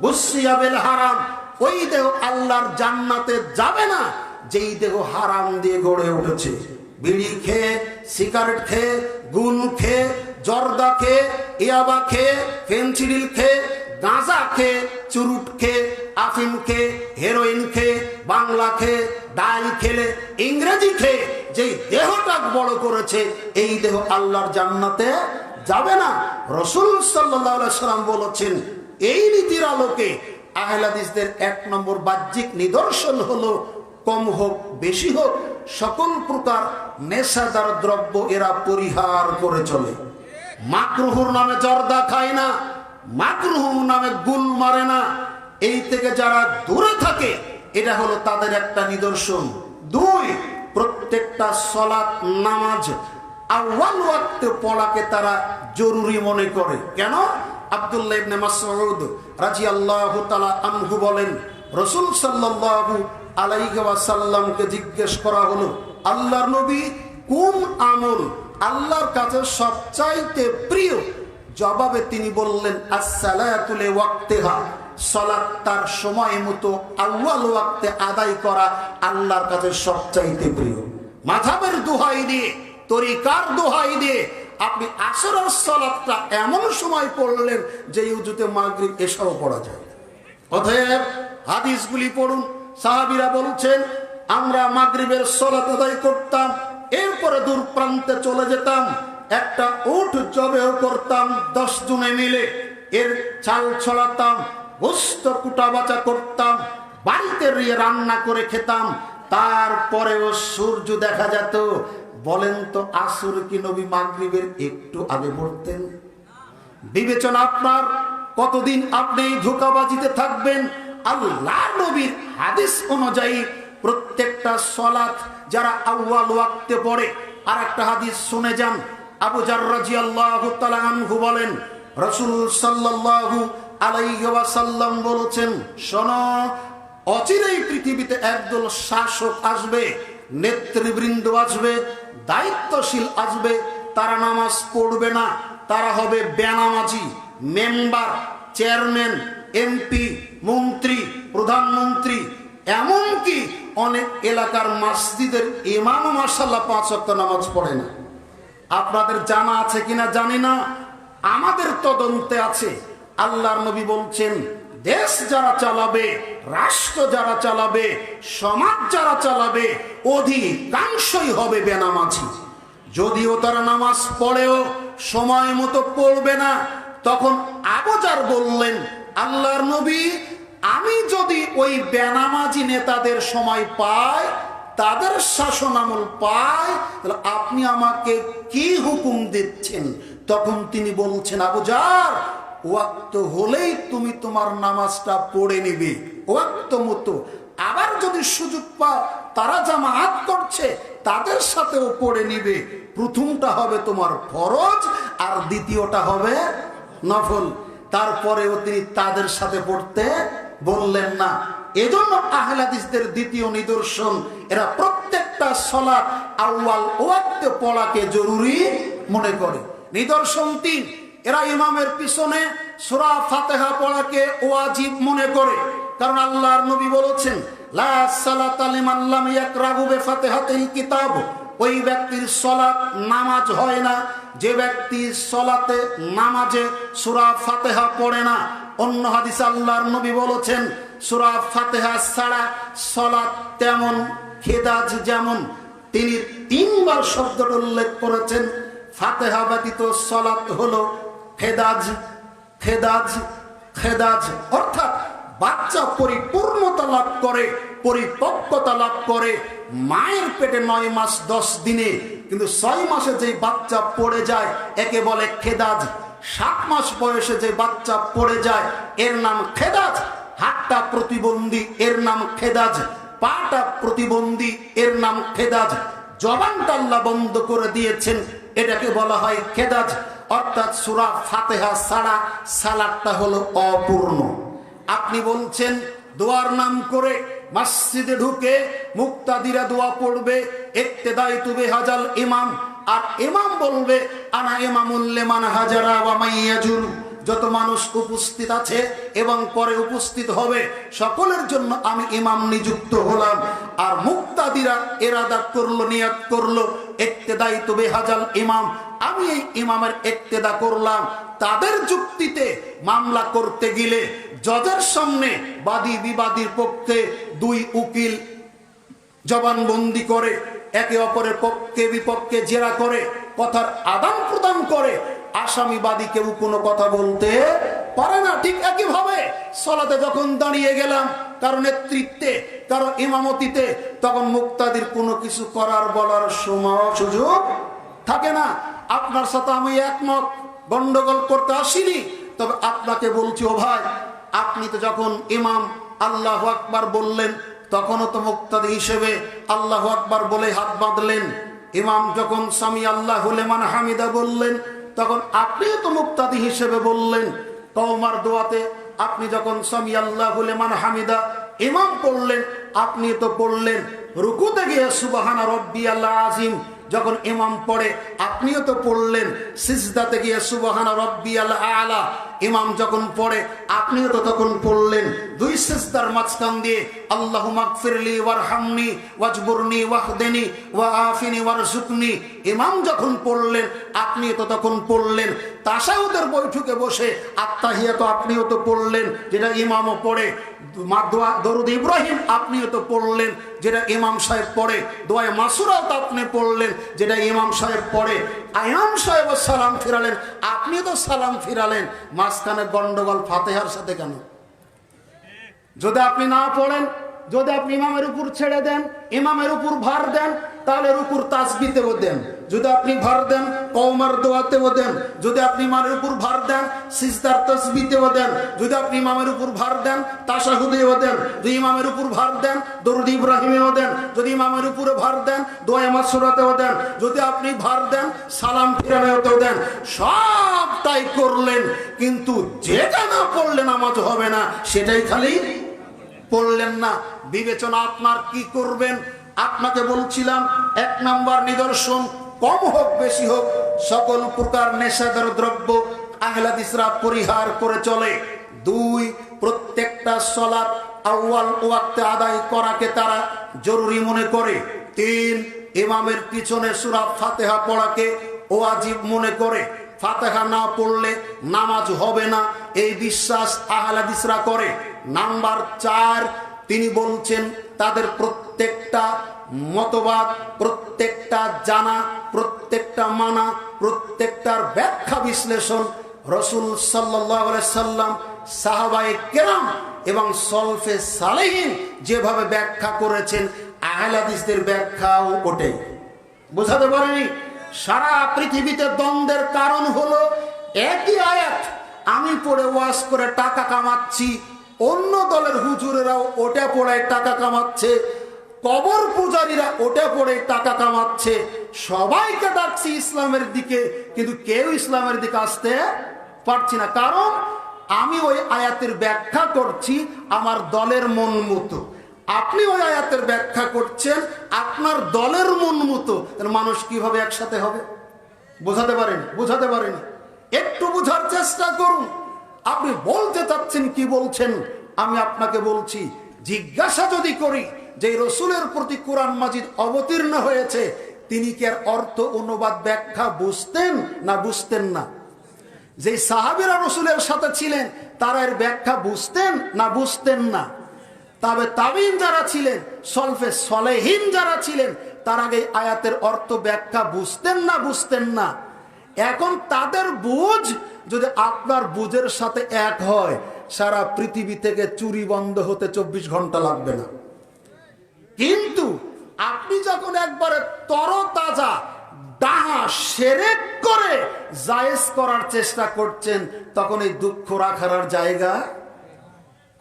গুসিয়া বিল হারাম, ওই দেহ আল্লাহর জান্নাতে যাবে না যেই দেহ হারাম দিয়ে গড়ে উঠেছে। বিড়ি খেয়ে, সিগারেট খেয়ে, গুল খেয়ে, জর্দা খেয়ে, ইয়াবা খেয়ে, ফেনসিডিল খেয়ে, গাঁজা খেয়ে, চুরুট খেয়ে, আফিম খেয়ে, হেরোইন খেয়ে, বাংলা খেয়ে, ডাল খেলে, ইংরেজি খেয়ে যেই দেহটা বড় করেছে, এই দেহ আল্লাহর জান্নাতে যাবে না। রাসূল সাল্লাল্লাহু আলাইহি সাল্লাম বলেছেন, এই নীতির আলোকে আহলে হাদিসদের এক নম্বর বাহ্যিক নিদর্শন হলো, কম হোক বেশি হোক, সকল প্রকার নেশাদার দ্রব্য এরা পরিহার করে চলে। মাকরুহুর নামে জর্দা খায় না, মাকরুহুর নামে গুল মারে না, এই থেকে যারা দূরে থাকে এটা হলো তাদের একটা নিদর্শন। দুই, প্রত্যেকটা সালাত নামাজ আউয়াল ওয়াক্তে পড়াকে তারা জরুরি মনে করে। কেন? আব্দুল্লাহ ইবনে মাসউদ রাদিয়াল্লাহু তাআলা আনহু বলেন, রাসূল সাল্লাল্লাহু আলাইহি ওয়াসাল্লামকে জিজ্ঞেস করা হলো, আল্লাহর নবী কোন আমল আল্লাহর কাছে সবচাইতে প্রিয়? জবাবে তিনি বললেন, as-salatu li waqtiha, সালাত তার সময় মতো আউয়াল ওয়াক্তে আদায় করা আল্লাহর কাছে সবচাইতে প্রিয়। মাযহাবের দোহাই দিয়ে, তরিকার দোহাই দিয়ে আপনি আসরের সালাতটা এমন সময় পড়লেন যে উজুতে মাগরিব এশাও পড়া যায়। অতএব হাদিসগুলি পড়ুন। সাহাবীরা বলছেন, আমরা মাগরিবের সালাত আদায় করতাম, এরপরে দূর প্রান্তে চলে যেতাম, একটা উট জবেহ করতাম 10 জনে মিলে, এর চাল ছড়াতাম, গোশত কুটা বাছা করতাম, বাড়িতে রান্না করে খেতাম, তারপরেও সূর্য দেখা যেত। বলেন তো আসর কি নবী মাগরিবের একটু আগে পড়তেন? বিবেচনা আপনার, কতদিন আপনি ধোঁকাবাজিতে থাকবেন? আল্লাহ নবীর হাদিস অনুযায়ী প্রত্যেকটা সালাত যারা আউয়াল ওয়াক্তে পড়ে। আর একটা হাদিস শুনে যান, আবু জার রাদিয়াল্লাহু তাআলা আনহু বলেন, রাসূল সাল্লাল্লাহু আলাইহি ওয়াসাল্লাম বলেছেন, শোনো, অচিরেই পৃথিবীতে একদল শাসক আসবে, নেতৃবৃন্দ আসবে, দায়িত্বশীল আসবে, তারা নামাজ পড়বে না, তারা হবে বেনামাজি। মেম্বার, চেয়ারম্যান, এমপি, মন্ত্রী, প্রধানমন্ত্রী, এমনকি অনেক এলাকার মসজিদের ইমাম মাশাআল্লাহ 5 ওয়াক্ত নামাজ পড়ে না। আপনাদের জানা আছে কিনা জানি না, আমাদের তদন্তে আছে। আল্লাহর নবী বলছেন, দেশ যারা চালাবে, রাষ্ট্র যারা চালাবে, সমাজ যারা চালাবে, অধিকাংশই হবে বেনামাজি। যদিও তারা নামাজ পড়েও সময় মতো পড়বে না। তখন আবু জার বললেন, আল্লাহর নবী, আমি যদি ওই বেনামাজি নেতাদের সময় পাই, তাদের শাসন আমল পাই, তাহলে আপনি আমাকে কি হুকুম দিচ্ছেন? তখন তিনি বলছেন, আবু জার, ওয়াক্ত হলেই তুমি তোমার নামাজটা পড়ে নিবে ওয়াক্ত মতো। আবার যদি সুযোগ পাও, তারা জামাত করছে, তাদের সাথেও পড়ে নিবে। প্রথমটা হবে তোমার ফরজ, আর দ্বিতীয়টা হবে নফল। তারপরেও তিনি তাদের সাথে পড়তে বললেন না। এজন্য আহলে হাদিসদের দ্বিতীয় নিদর্শন, এরা প্রত্যেকটা সালাত আউয়াল ওয়াক্তে পড়াকে জরুরি মনে করে। নিদর্শন 3, এরা ইমামের পিছনে সূরা ফাতিহা পড়াকে ওয়াজিব মনে করে। কারণ আল্লাহর নবী বলেছেন, লা সালাতা লিমান লাম ইয়াকরাহু বিফাতিহাতিল কিতাব, ওই ব্যক্তির সালাত নামাজ হয় না যে ব্যক্তি সালাতে নামাজে সূরা ফাতিহা পড়ে না। অন্য হাদিসে আল্লাহর নবী বলেছেন, সূরা ফাতিহা ছাড়া সালাত তেমন, খেদাজ যেমন। তিনি 3 বার শব্দটা উল্লেখ করেছেন। ফাতিহা ব্যতীত সালাত হলো খেদাজ, খেদাজ, খেদাজ। অর্থাৎ বাচ্চা পরিপূর্ণতা লাভ করে, পরিপক্কতা লাভ করে মায়ের পেটে 9 মাস 10 দিনে, কিন্তু 6 মাসে যে বাচ্চা পড়ে যায় একে বলে খেদাজ। 7 মাস বয়সে যে বাচ্চা পড়ে যায় এর নাম খেদাজ। হাতটা প্রতিবন্ধী, এর নাম খেদাজ। পাটা প্রতিবন্ধী, এর নাম খেদাজ। জবানটা আল্লাহ বন্ধ করে দিয়েছেন, এটাকে বলা হয় খেদাজ। অর্থাৎ সূরা ফাতিহা ছাড়া সালাতটা হলো অপূর্ণ। আপনি বলছেন দোয়ার নাম করে মসজিদে ঢুকে মুক্তাদিরা দোয়া পড়বে, ইক্তেদাইতু বিহাজাল ইমাম, আর ইমাম বলবে আনা ইমামুল লিমান হাজারা ওয়া মাইয়াজুর। যত মানুষ উপস্থিত আছে এবং পরে উপস্থিত হবে সকলের জন্য আমি ইমাম নিযুক্ত হলাম। আর মুক্তাদিরা ইরাদা করলো, নিয়ত করলো, ইক্তেদাইতু বিহাজাল ইমাম, আমি এই ইমামের ইক্তেদা করলাম। তাদের যুক্তিতে মামলা করতে গেলে জজের সামনে বাদী বিবাদীর পক্ষে 2 উকিল জবানবন্দি করে, একে অপরের পক্ষে বিপক্ষে জেরা করে, কথার আদান প্রদান করে। আসামিবাদী কেউ কোনো কথা বলতে পারে না। ঠিক একইভাবে সালাতে যখন দাঁড়িয়ে গেলাম কারো নেতৃত্বে, কারো ইমামতিতে, তখন মুক্তাদির কোনো কিছু করার বলার সময় সুযোগ থাকে না। আপনার সাথে আমি একমত, গন্ডগোল করতে আসিনি, তবে আপনাকে বলছি, ও ভাই, আপনি তো যখন ইমাম আল্লাহু আকবার বললেন তখনও তো মুক্তাদি হিসেবে আল্লাহু আকবার বলে হাত বাঁধলেন। ইমাম যখন সামি আল্লাহু লিমান হামিদা বললেন তখন আপনিও তো মুক্তাদি হিসেবে বললেন। কওমার দোয়াতে আপনি যখন সামি আল্লাহু লিমান হামিদা ইমাম পড়লেন আপনি তো পড়লেন। রুকুতে গিয়ে সুবহানা রাব্বিয়াল আযীম যখন ইমাম পড়ে আপনিও তো পড়লেন। সিজদাতে গিয়ে সুবহানা রাব্বিয়াল আ'লা ইমাম যখন পড়ে আপনিও তো তখন পড়লেন। দুই সিজদার মাঝখান দিয়ে আল্লাহুম্মা গফিরলি ওয়ারহামনি ওয়াজবুরনি ওয়াহদিনি ওয়াআফিনি ওয়ারযুকনি ইমাম যখন পড়লেন আপনিও তো তখন পড়লেন। তাশাহুদের বৈঠকে বসে আত্তাহিয়াতু আপনিও তো পড়লেন যেটা ইমামও পড়ে। দরুদ ইব্রাহিম আপনিও তো পড়লেন যেটা ইমাম সাহেব পড়ে। দোয়া মাসুরাও তো আপনি পড়লেন যেটা ইমাম সাহেব পড়ে। ইমাম সাহেব সালাম ফিরালেন আপনিও তো সালাম ফিরালেন। মাঝখানে গন্ডগোল ফাতিহার সাথে কেন? যদি আপনি না পড়েন, যদি আপনি ইমামের উপর ছেড়ে দেন, ইমামের উপর ভার দেন, তাহলে রুকুর তাসবিহতেও দেন। যদি আপনি ভার দেন কওমার দোয়াতেও দেন। যদি আপনি ইমামের উপর ভার দেন সিজদার তাসবিহতেও দেন। যদি আপনি ইমামের উপর ভার দেন তাশাহুদেও দেন। যদি ইমামের উপর ভার দেন দরুদ ইব্রাহিমেও দেন। যদি ইমামের উপরে ভার দেন দোয়া মাসুরাতেও দেন। যদি আপনি ভার দেন সালাম ফিরানোতেও দেন। সবটাই করলেন, কিন্তু যেটা না পড়লে নামাজ হবে না সেটাই খালি পড়লেন না। বিবেচনা আপনার কি করবেন? আপনাকে বলছিলাম 1 নাম্বার নিদর্শন, কম হোক বেশি হোক সকল প্রকার নেশাদার দ্রব্য আহলে হাদিসরা পরিহার করে চলে। 2, প্রত্যেকটা সালাত আউয়াল ওয়াক্তে আদায় করাকে তারা জরুরি মনে করে। 3, ইমামের পিছনে সূরা ফাতিহা পড়াকে ওয়াজিব মনে করে। ফাতিহা না পড়লে নামাজ হবে না এই বিশ্বাস আহলে হাদিসরা করে। নাম্বার 4, তিনি বলছেন তাদের প্রত্যেকটা মতবাদ, প্রত্যেকটা জানা, প্রত্যেকটা মানা, প্রত্যেকটার ব্যাখ্যা বিশ্লেষণ রাসূল সাল্লাল্লাহু আলাইহি সাল্লাম, সাহাবায়ে কেরাম এবং সলফে সালেহিন যেভাবে ব্যাখ্যা করেছেন আহলে হাদিসদের ব্যাখ্যাও ওটাই। বোঝাতে পারেনি? সারা পৃথিবীতে দ্বন্দ্বের কারণ হলো একই আয়াত আমি পড়ে ওয়াজ করে টাকা কামাচ্ছি, অন্য দলের হুজুরেরাও ওটা পড়ে টাকা কামাচ্ছে, কবর পূজারীরা ওটা পড়ে টাকা কামাচ্ছে। সবাইকে ডাকছি ইসলামের দিকে, কিন্তু কেউ ইসলামের দিকে আসতে পারছি না। কারণ আমি ওই আয়াতের ব্যাখ্যা করছি আমার দলের মন মতো, আপনি ওই আয়াতের ব্যাখ্যা করছেন আপনার দলের মন মতো। মানুষ কিভাবে একসাথে হবে? বোঝাতে পারেন? বোঝাতে পারেন? একটু বোঝার চেষ্টা করুন। আপনি বলতে চাচ্ছেন কি বলছেন? আমি আপনাকে বলছি, জিজ্ঞাসা যদি করি যে রসুলের প্রতি কোরআন মাজিদ অবতীর্ণ হয়েছে, তিনি কি এর অর্থ অনুবাদ ব্যাখ্যা বুঝতেন না বুঝতেন না? যে সাহাবীরা রসুলের সাথে ছিলেন তারা এর ব্যাখ্যা বুঝতেন না বুঝতেন না? তবে তাবিন যারা ছিলেন, সলফে সালেহিন যারা ছিলেন, তার আগে আয়াতের অর্থ ব্যাখ্যা বুঝতেন না বুঝতেন না? এখন তাদের বুঝ যদি আপনার বুঝের সাথে এক হয়, সারা পৃথিবী থেকে চুরি বন্ধ হতে 24 ঘন্টা লাগবে না। কিন্তু আপনি যখন একবারে তরতাজা ডাহা শিরক করে জায়েজ করার চেষ্টা করছেন, তখন এই দুঃখ রাখার জায়গা।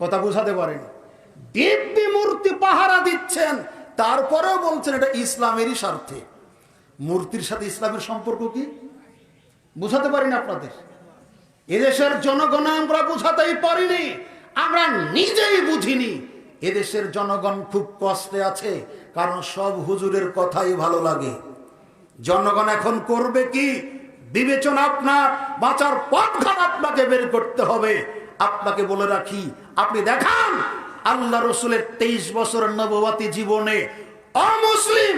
কথা বুঝাতে পারেন? দিব্যি মূর্তি পাহারা দিচ্ছেন, তারপরেও বলছেন এটা ইসলামেরই স্বার্থে। মূর্তির সাথে ইসলামের সম্পর্ক কি? বুঝাতে পারিনি আপনাদের। এদেশের জনগণ আমরা বুঝাতেই পারিনি, আমরা নিজেই বুঝিনি। এদেশের জনগণ খুব কষ্টে আছে, কারণ সব হুজুরের কথাই ভালো লাগে। জনগণ এখন করবে কি? বিবেচনা আপনার, বাঁচার পথঘাট আপনাকে বের করতে হবে। আপনাকে বলে রাখি, আপনি দেখান আল্লাহ রসুলের 23 বছরের নবুয়তি জীবনে অমুসলিম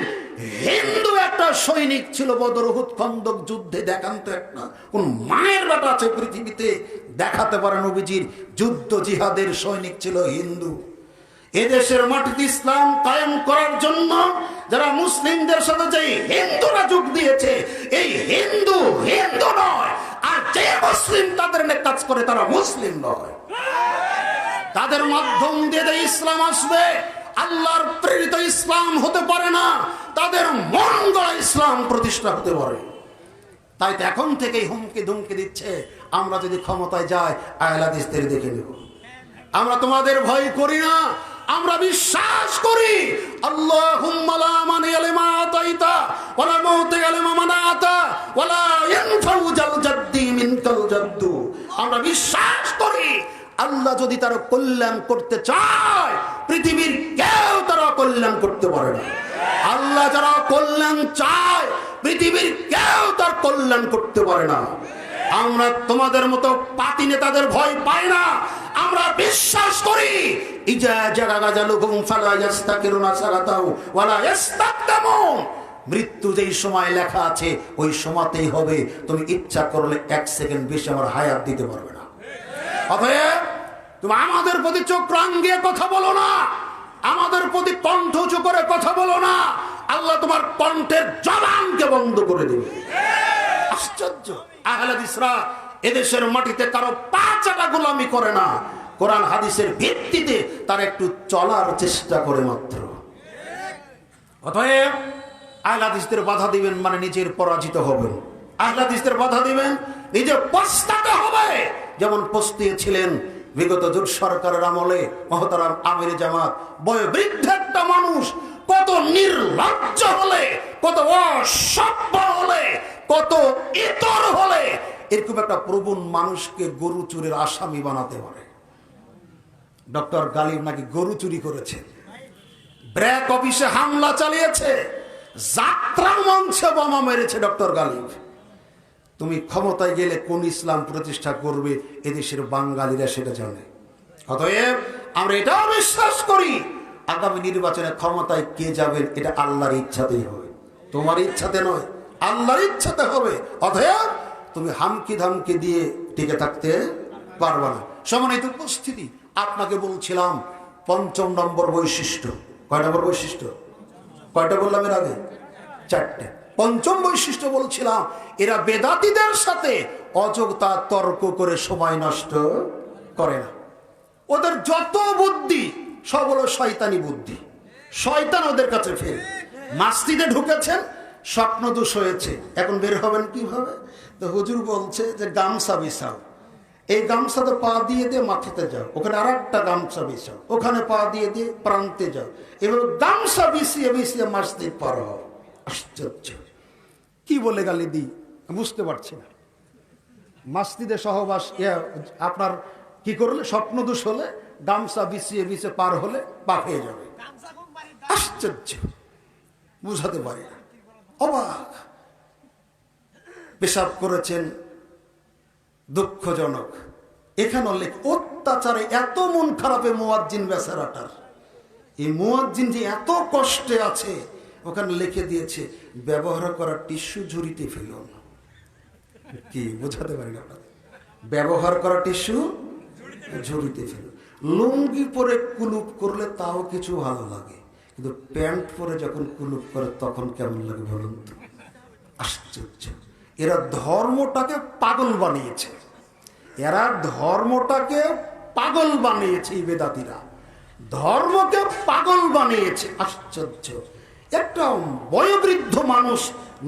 হিন্দু একটা সৈনিক ছিল বদর উহুদ খন্দক যুদ্ধে। দেখান তো একটা কোন মায়ের বেটা আছে পৃথিবীতে দেখাতে পারে নবীজির যুদ্ধ জিহাদের সৈনিক ছিল হিন্দু। এদেশের মাটিতে ইসলাম কায়েম করার জন্য যারা মুসলিমদের সাথে যে হিন্দুরা যোগ দিয়েছে, এই হিন্দু হিন্দু নয়, আর যে মুসলিম তাদের নিয়ে কাজ করে তারা মুসলিম নয়। তাদের মাধ্যম দিয়ে ইসলাম আসবে, আল্লাহর প্রেরিত ইসলাম হতে পারে না, তাদের মন গড়া ইসলাম প্রতিষ্ঠা হতে পারে। তাই তো এখন থেকেই হুমকি ধুমকি দিচ্ছে, আমরা যদি ক্ষমতায় যাই আহলে হাদিসদের দেখে নেব। আমরা তোমাদের ভয় করি না, আমরা বিশ্বাস করি আল্লাহুম্মা লা মানিয়া লিমা আতাইতা ওয়ালা মুতিয়া লিমা মানাতা ওয়ালা ইয়ানফাউ জাল জাদ্দি মিনকাল জাদ্দু। আমরা বিশ্বাস করি আল্লাহ যদি তার কল্যাণ করতে চায় পৃথিবীর কেউ তার কল্যাণ করতে পারে না। আল্লাহ যারা কল্যাণ চায় পৃথিবীর কেউ তার কল্যাণ করতে পারে না। আমরা তোমাদের মতো পাতি নেতাদের ভয় পাই না, আমরা বিশ্বাস করি ইজা জাগাগাজালুকুম ফালা ইস্তাকিরুনা সালাতাও ওয়ালা ইস্তাকদামুন। মৃত্যু যেই সময় লেখা আছে ওই সময়তেই হবে, তুমি ইচ্ছা করলে 1 সেকেন্ড বেশি আমার হায়াত দিতে পারবে না। অতএব তুমি আমাদের প্রতি চোখ রাঙিয়ে কথা বলো না, আমাদের প্রতি কণ্ঠ উঁচু করে কথা বলো না, আল্লাহ তোমার কণ্ঠের জবানকে বন্ধ করে দেবে। আশ্চর্য, আহলে হাদিসরা এদেশের মাটিতে কারো পা চাটা গোলামি করে না, কোরআন হাদিসের ভিত্তিতে তারা একটু চলার চেষ্টা করে মাত্র। অতএব আহলে হাদিসদের বাধা দিবেন মানে নিজের পরাজিত হবেন, আহলে হাদিসদের বাধা দিবেন নিজে পস্তাতে হবে। যেমন পস্তিয়েছিলেন বিগত জোট সরকারের আমলে মহতারাম আমির জামাত, বয়োবৃদ্ধ একটা মানুষ কত নির্লজ্জ হলে, কত অসভ্য হলে, কত ইতর হলে এরকম একটা প্রবণ মানুষকে গরু চুরির আসামি বানাতে পারে। ডক্টর গালিব নাকি গরু চুরি করেছে, ব্র্যাক অফিসে হামলা চালিয়েছে, যাত্রার মঞ্চে বোমা মেরেছে ডক্টর গালিব। তুমি ক্ষমতায় গেলে কোন ইসলাম প্রতিষ্ঠা করবে এদেশের বাঙালিরা সেটা জানে। অতএব আমরা এটাও বিশ্বাস করি আগামী নির্বাচনে ক্ষমতায় কে যাবেন এটা আল্লাহর ইচ্ছাতেই হবে, তোমার ইচ্ছাতে নয়, আল্লাহর ইচ্ছাতে হবে। অতএব তুমি হামকি ধামকি দিয়ে টিকে থাকতে পারবে না। সম্মানিত উপস্থিতি, আপনাকে বলছিলাম 5 নম্বর বৈশিষ্ট্য। কয় নম্বর বৈশিষ্ট্য? কয়টা বললাম এর আগে? 4টে। 5ম বৈশিষ্ট্য বলছিলাম এরা বেদাতীদের সাথে অযোগ্যতা তর্ক করে সময় নষ্ট করে না। ওদের যত বুদ্ধি সব হলো শয়তানি বুদ্ধি, শয়তান ওদের কাছে ফের। মাসজিদে ঢুকেছেন, স্বপ্ন দোষ হয়েছে, এখন বের হবেন কিভাবে? তো হুজুর বলছে যে গামছা বিছাও, এই গামছাতে পা দিয়ে দিয়ে মাথাতে যাও, ওখানে আর একটা গামছা বিছাও, ওখানে পা দিয়ে দিয়ে প্রান্তে যাও, এভাবে গামছা বিছিয়ে বিছিয়ে মসজিদ পার হও। আশ্চর্য, কি বলে গালি দিই বুঝতে পারছি না। মসজিদে সহবাস আপনার কি করলে স্বপ্ন দোষ হলে গামছা বিছিয়ে বিছিয়ে পার হলে পা হয়ে যাবে। আশ্চর্য, বুঝাতে পারি না, অবাক। পেশাব করেছেন, দুঃখজনক। এখানে অত্যাচারে এত মন খারাপে মুয়াজ্জিন বেচারাটার, এই মুয়াজ্জিন যে এত কষ্টে আছে, ওখানে লিখে দিয়েছে ব্যবহার করা টিস্যু ঝুড়িতে ফেলুন। কি বোঝাতে পারি না? ব্যবহার করা টিস্যু ঝুড়িতে ফেলুন। লুঙ্গি পরে কুলুপ করলে তাও কিছু ভালো লাগে, কিন্তু প্যান্ট পরে যখন কুলুপ করে তখন কেমন লাগে বলুন তো? আশ্চর্য, এরা ধর্মটাকে পাগল বানিয়েছে, এরা ধর্মটাকে পাগল বানিয়েছে। এই বেদাতীরা ধর্মকে পাগল বানিয়েছে। আশ্চর্য, একটা বয়োবৃদ্ধ মানুষ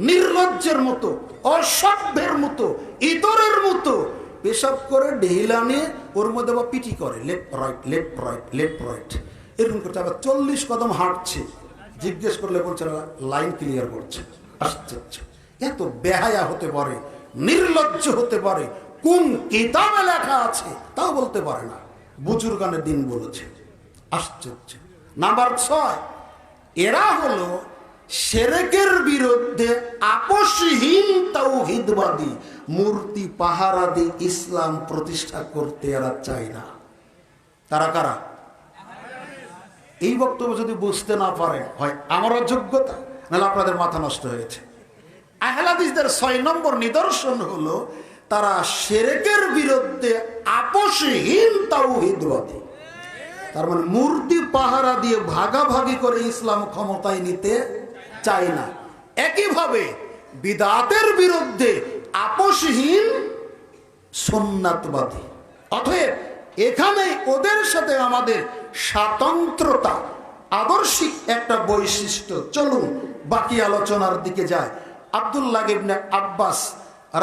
নির্লজ্জের মতো, অসভ্যের মতো, ইতরের মতো পেশাব করে ঢিলা নিয়ে ওর মধ্যে আবার পিটি করে, left right left right left right এরকম করছে, আবার 40 কদম হাঁটছে। জিজ্ঞেস করলে বলছে লাইন ক্লিয়ার করছে। আশ্চর্য, এত বেহায়া হতে পারে, নির্লজ্জ হতে পারে, কোন কিতাবে লেখা আছে তাও বলতে পারে না। বুজুর্গানের দিন বলেছে। আশ্চর্য। নাম্বার 6, এরা হলো শিরকের বিরুদ্ধে আপোষহীন তাওহীদবাদী, মূর্তি পাহারা দিয়ে ইসলাম প্রতিষ্ঠা করতে এরা চায় না। তারা কারা? এই বক্তব্য যদি বুঝতে না পারেন, হয় আমার অযোগ্যতা, নাহলে আপনাদের মাথা নষ্ট হয়েছে। আহলে হাদিসদের 6 নম্বর নিদর্শন হলো তারা শিরকের বিরুদ্ধে আপোষহীন তাওহীদবাদী। তার মানে মূর্তি পাহারা দিয়ে ভাগাভাগি করে ইসলাম ক্ষমতায় নিতে চায় না। একইভাবে বিদআতের বিরুদ্ধে আপোষহীন সুন্নাতবাদী। অতএব এখানে ওদের সাথে আমাদের স্বাতন্ত্রতা, আদর্শিক একটা বৈশিষ্ট্য। চলুন বাকি আলোচনার দিকে যায়। আব্দুল্লাহ ইবনে আব্বাস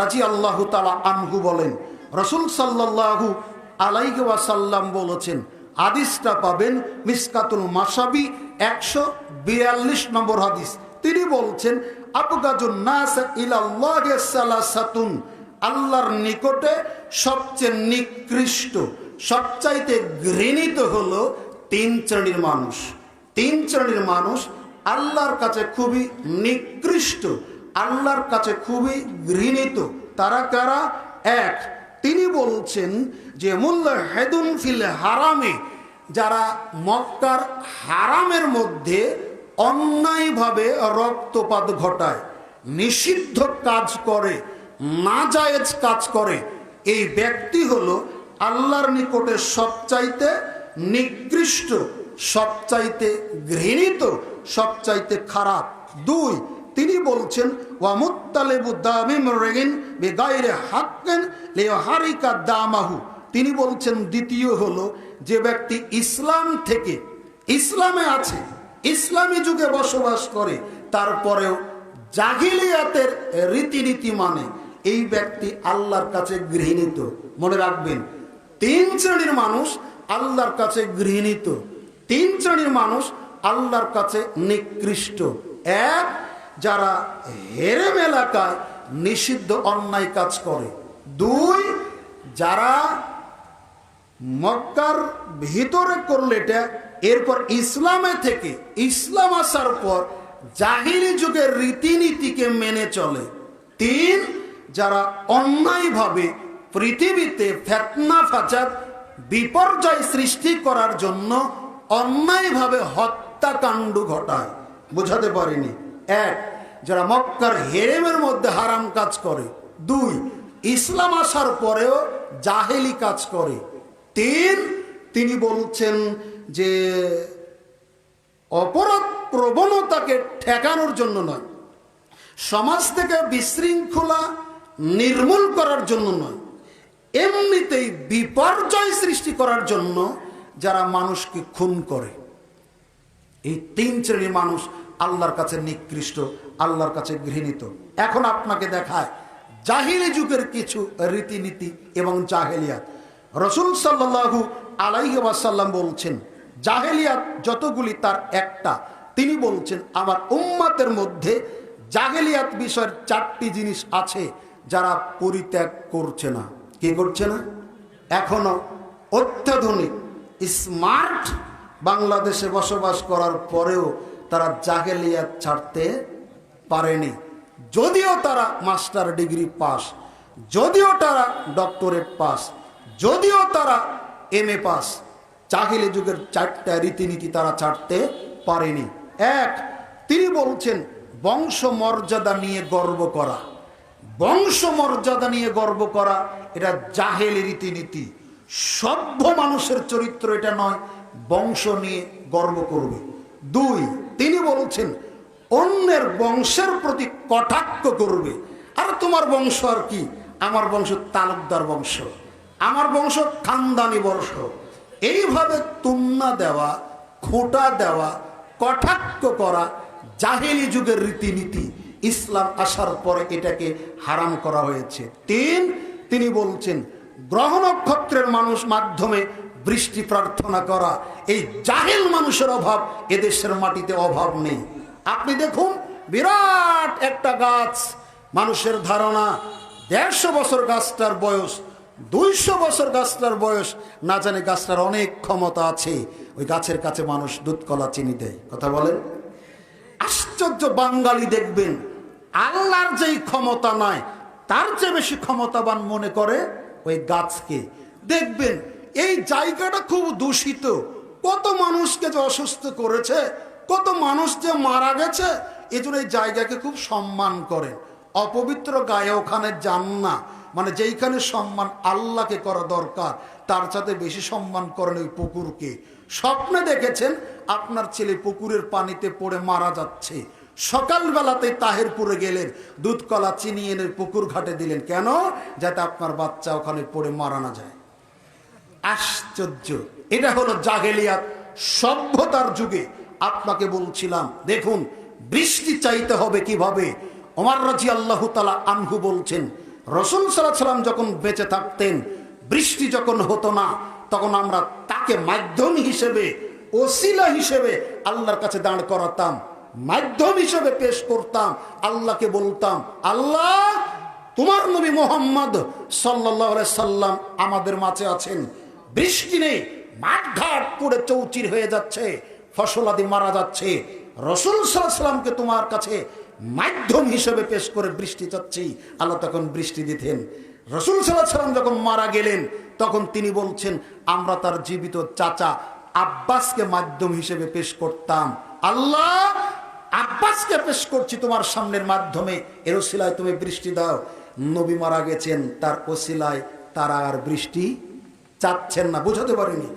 রাদিয়াল্লাহু তাআলা আনহু বলেন, রাসূল সাল্লাল্লাহু আলাইহি ওয়াসাল্লাম বলেছেন, হাদিসটা পাবেন মিসকাতুল মাসাবি 142 নম্বর হাদিস। তিনি বলছেন, আবগাজুন নাস ইলাল্লাহি সালাসাতুন, আল্লাহর নিকটে সবচেয়ে নিকৃষ্ট, সবচাইতে ঘৃণিত হলো 3 শ্রেণীর মানুষ। 3 শ্রেণীর মানুষ আল্লাহর কাছে খুবই নিকৃষ্ট, আল্লাহর কাছে খুবই ঘৃণিত। তারা কারা? এক, তিনি বলছেন যে মুল্লাহিদুন ফিল হারামে, যারা মক্কার হারামের মধ্যে অন্যায়ভাবে রক্তপাত ঘটায়, নিষিদ্ধ কাজ করে, নাজায়েজ কাজ করে, এই ব্যক্তি হলো আল্লাহর নিকটে সবচাইতে নিকৃষ্ট, সবচাইতে ঘৃণিত, সবচাইতে খারাপ। 2, তিনি বলছেন ওয়া মুত্তালিবু দামিম রিগিন বিগাইরি হাক্কিন লিহারিকা দামাহু। তিনি বলছেন দ্বিতীয় হলো যে ব্যক্তি ইসলাম থেকে, ইসলামে আছে, ইসলামী যুগে বসবাস করে, তারপরেও জাহিলিয়াতের রীতিনীতি মানে, এই ব্যক্তি আল্লাহর কাছে ঘৃণিত। মনে রাখবেন, 3 শ্রেণীর মানুষ আল্লাহর কাছে ঘৃণিত, 3 শ্রেণীর মানুষ আল্লাহর কাছে নিকৃষ্ট। 1, যারা হেরেম এলাকায় নিষিদ্ধ অন্যায় কাজ করে। 2, যারা মক্কার ভিতরে করলে এটা, এরপর ইসলামে থেকে, ইসলাম আসার পর জাহিলি যুগের রীতিনীতিকে মেনে চলে। 3, যারা অন্যায়ভাবে পৃথিবীতে ফিতনা ফাসাদ বিপর্যয় সৃষ্টি করার জন্য অন্যায়ভাবে হত্যাকাণ্ড ঘটায়। বোঝাতে পারিনি? 1, যারা মক্কার হেরেমের মধ্যে হারাম কাজ করে। 2, ইসলাম আসার পরেও জাহেলি কাজ করে। 3, তিনি বলছেন যে অপরাধ প্রবণতাকে ঠেকানোর জন্য নয়, সমাজ থেকে বিশৃঙ্খলা নির্মূল করার জন্য নয়, এমনিতেই বিপর্যয় সৃষ্টি করার জন্য যারা মানুষকে খুন করে। এই 3 শ্রেণীর মানুষ আল্লাহর কাছে নিকৃষ্ট, আল্লাহর কাছে ঘৃণিত। এখন আপনাকে দেখায় জাহিলি যুগের কিছু রীতিনীতি এবং জাহেলিয়াত। রাসূল সাল্লাল্লাহু আলাইহি ওয়াসাল্লাম বলছেন, জাহেলিয়াত যতগুলি তার একটা। তিনি বলছেন, আমার উম্মতের মধ্যে জাহেলিয়াত বিষয়ের 4টি জিনিস আছে যারা পরিত্যাগ করছে না। কি করছে না? এখনো অত্যাধুনিক স্মার্ট বাংলাদেশে বসবাস করার পরেও তারা জাহেলিয়াত ছাড়তে পারেনি। যদিও তারা মাস্টার ডিগ্রি পাস, যদিও তারা ডক্টরেট পাস, যদিও তারা MA পাস, জাহিলি যুগের 4টা রীতিনীতি তারা ছাড়তে পারেনি। 1, তিনি বলছেন বংশ মর্যাদা নিয়ে গর্ব করা। বংশ মর্যাদা নিয়ে গর্ব করা এটা জাহেলি রীতিনীতি। সভ্য মানুষের চরিত্র এটা নয়, বংশ নিয়ে গর্ব করবে। 2, তিনি বলছেন অন্যের বংশের প্রতি কটাক্ষ করবে। আর তোমার বংশ আর কি? আমার বংশ তালুকদার বংশ, আমার বংশ খানদানি বংশ। এইভাবে তুলনা দেওয়া, খোঁটা দেওয়া, কটাক্ষ করা জাহেলি যুগের রীতিনীতি। ইসলাম আসার পরে এটাকে হারাম করা হয়েছে। 3, তিনি বলছেন গ্রহ নক্ষত্রের মানুষ মাধ্যমে বৃষ্টি প্রার্থনা করা। এই জাহেল মানুষের অভাব এদেশের মাটিতে অভাব নেই। আপনি দেখুন, বিরাট একটা গাছ, মানুষের ধারণা 150 বছর গাছটার বয়স, 200 বছর গাছটার বয়স, না জানে গাছটার অনেক ক্ষমতা আছে। ওই গাছের কাছে মানুষ দুধ কলা চিনি দেয়। কথা বলেন? আশ্চর্য, বাঙালি দেখবেন আল্লাহর যেই ক্ষমতা নাই তার চেয়ে বেশি ক্ষমতাবান মনে করে ওই গাছকে। দেখবেন এই জায়গাটা খুব দূষিত, কত মানুষকে যে অসুস্থ করেছে, কত মানুষ যে মারা গেছে, এজন্য এই জায়গাকে খুব সম্মান করে। অপবিত্র গায়ে ওখানে যান না, মানে যেইখানে সম্মান আল্লাহকে করা দরকার তার সাথে বেশি সম্মান করেন ওই পুকুরকে। স্বপ্নে দেখেছেন আপনার ছেলে পুকুরের পানিতে পড়ে মারা যাচ্ছে, সকালবেলাতে তাহেরপুরে গেলেন, দুধ কলা চিনি এনে পুকুর ঘাটে দিলেন। কেন? যাতে আপনার বাচ্চা ওখানে পড়ে মারা না যায়। আশ্চর্য! এটা হলো জাহেলিয়াত সভ্যতার যুগে। আপনাকে বলছিলাম, দেখুন বৃষ্টি চাইতে হবে কিভাবে। ওমর রাদিয়াল্লাহু তাআলা আনহু বলছেন, রাসূল সাল্লাল্লাহু আলাইহি ওয়াসাল্লাম যখন বেঁচে থাকতেন বৃষ্টি যখন হতো না তখন আমরা তাকে মাধ্যম হিসেবে, ওসিলা হিসেবে আল্লাহর কাছে দাঁড় করাতাম, মাধ্যম হিসেবে পেশ করতাম। আল্লাহকে বলতাম, আল্লাহ তোমার নবী মুহাম্মদ সাল্লাল্লাহু আলাইহি সাল্লাম আমাদের মাঝে আছেন, বৃষ্টি নেই, মাঠ ঘাট পুড়ে চৌচির হয়ে যাচ্ছে, ফসলাদি মারা যাচ্ছে, রাসূল সাল্লাল্লাহু আলাইহি সাল্লামকে তোমার কাছে মাধ্যম হিসেবে পেশ করে বৃষ্টি চাচ্ছি। আল্লাহ তখন বৃষ্টি দিতেন। রাসূল সাল্লাল্লাহু আলাইহি সাল্লাম যখন মারা গেলেন তখন তিনি বলছেন, আমরা তার জীবিত চাচা আব্বাসকে মাধ্যম হিসেবে পেশ করতাম। আল্লাহ আব্বাসকে পেশ করছি তোমার সামনের মাধ্যমে, এর ওসিলায় তুমি বৃষ্টি দাও। নবী মারা গেছেন, তার ওসিলায় তারা আর বৃষ্টি চাচ্ছেন না। বুঝাতে পারিনি,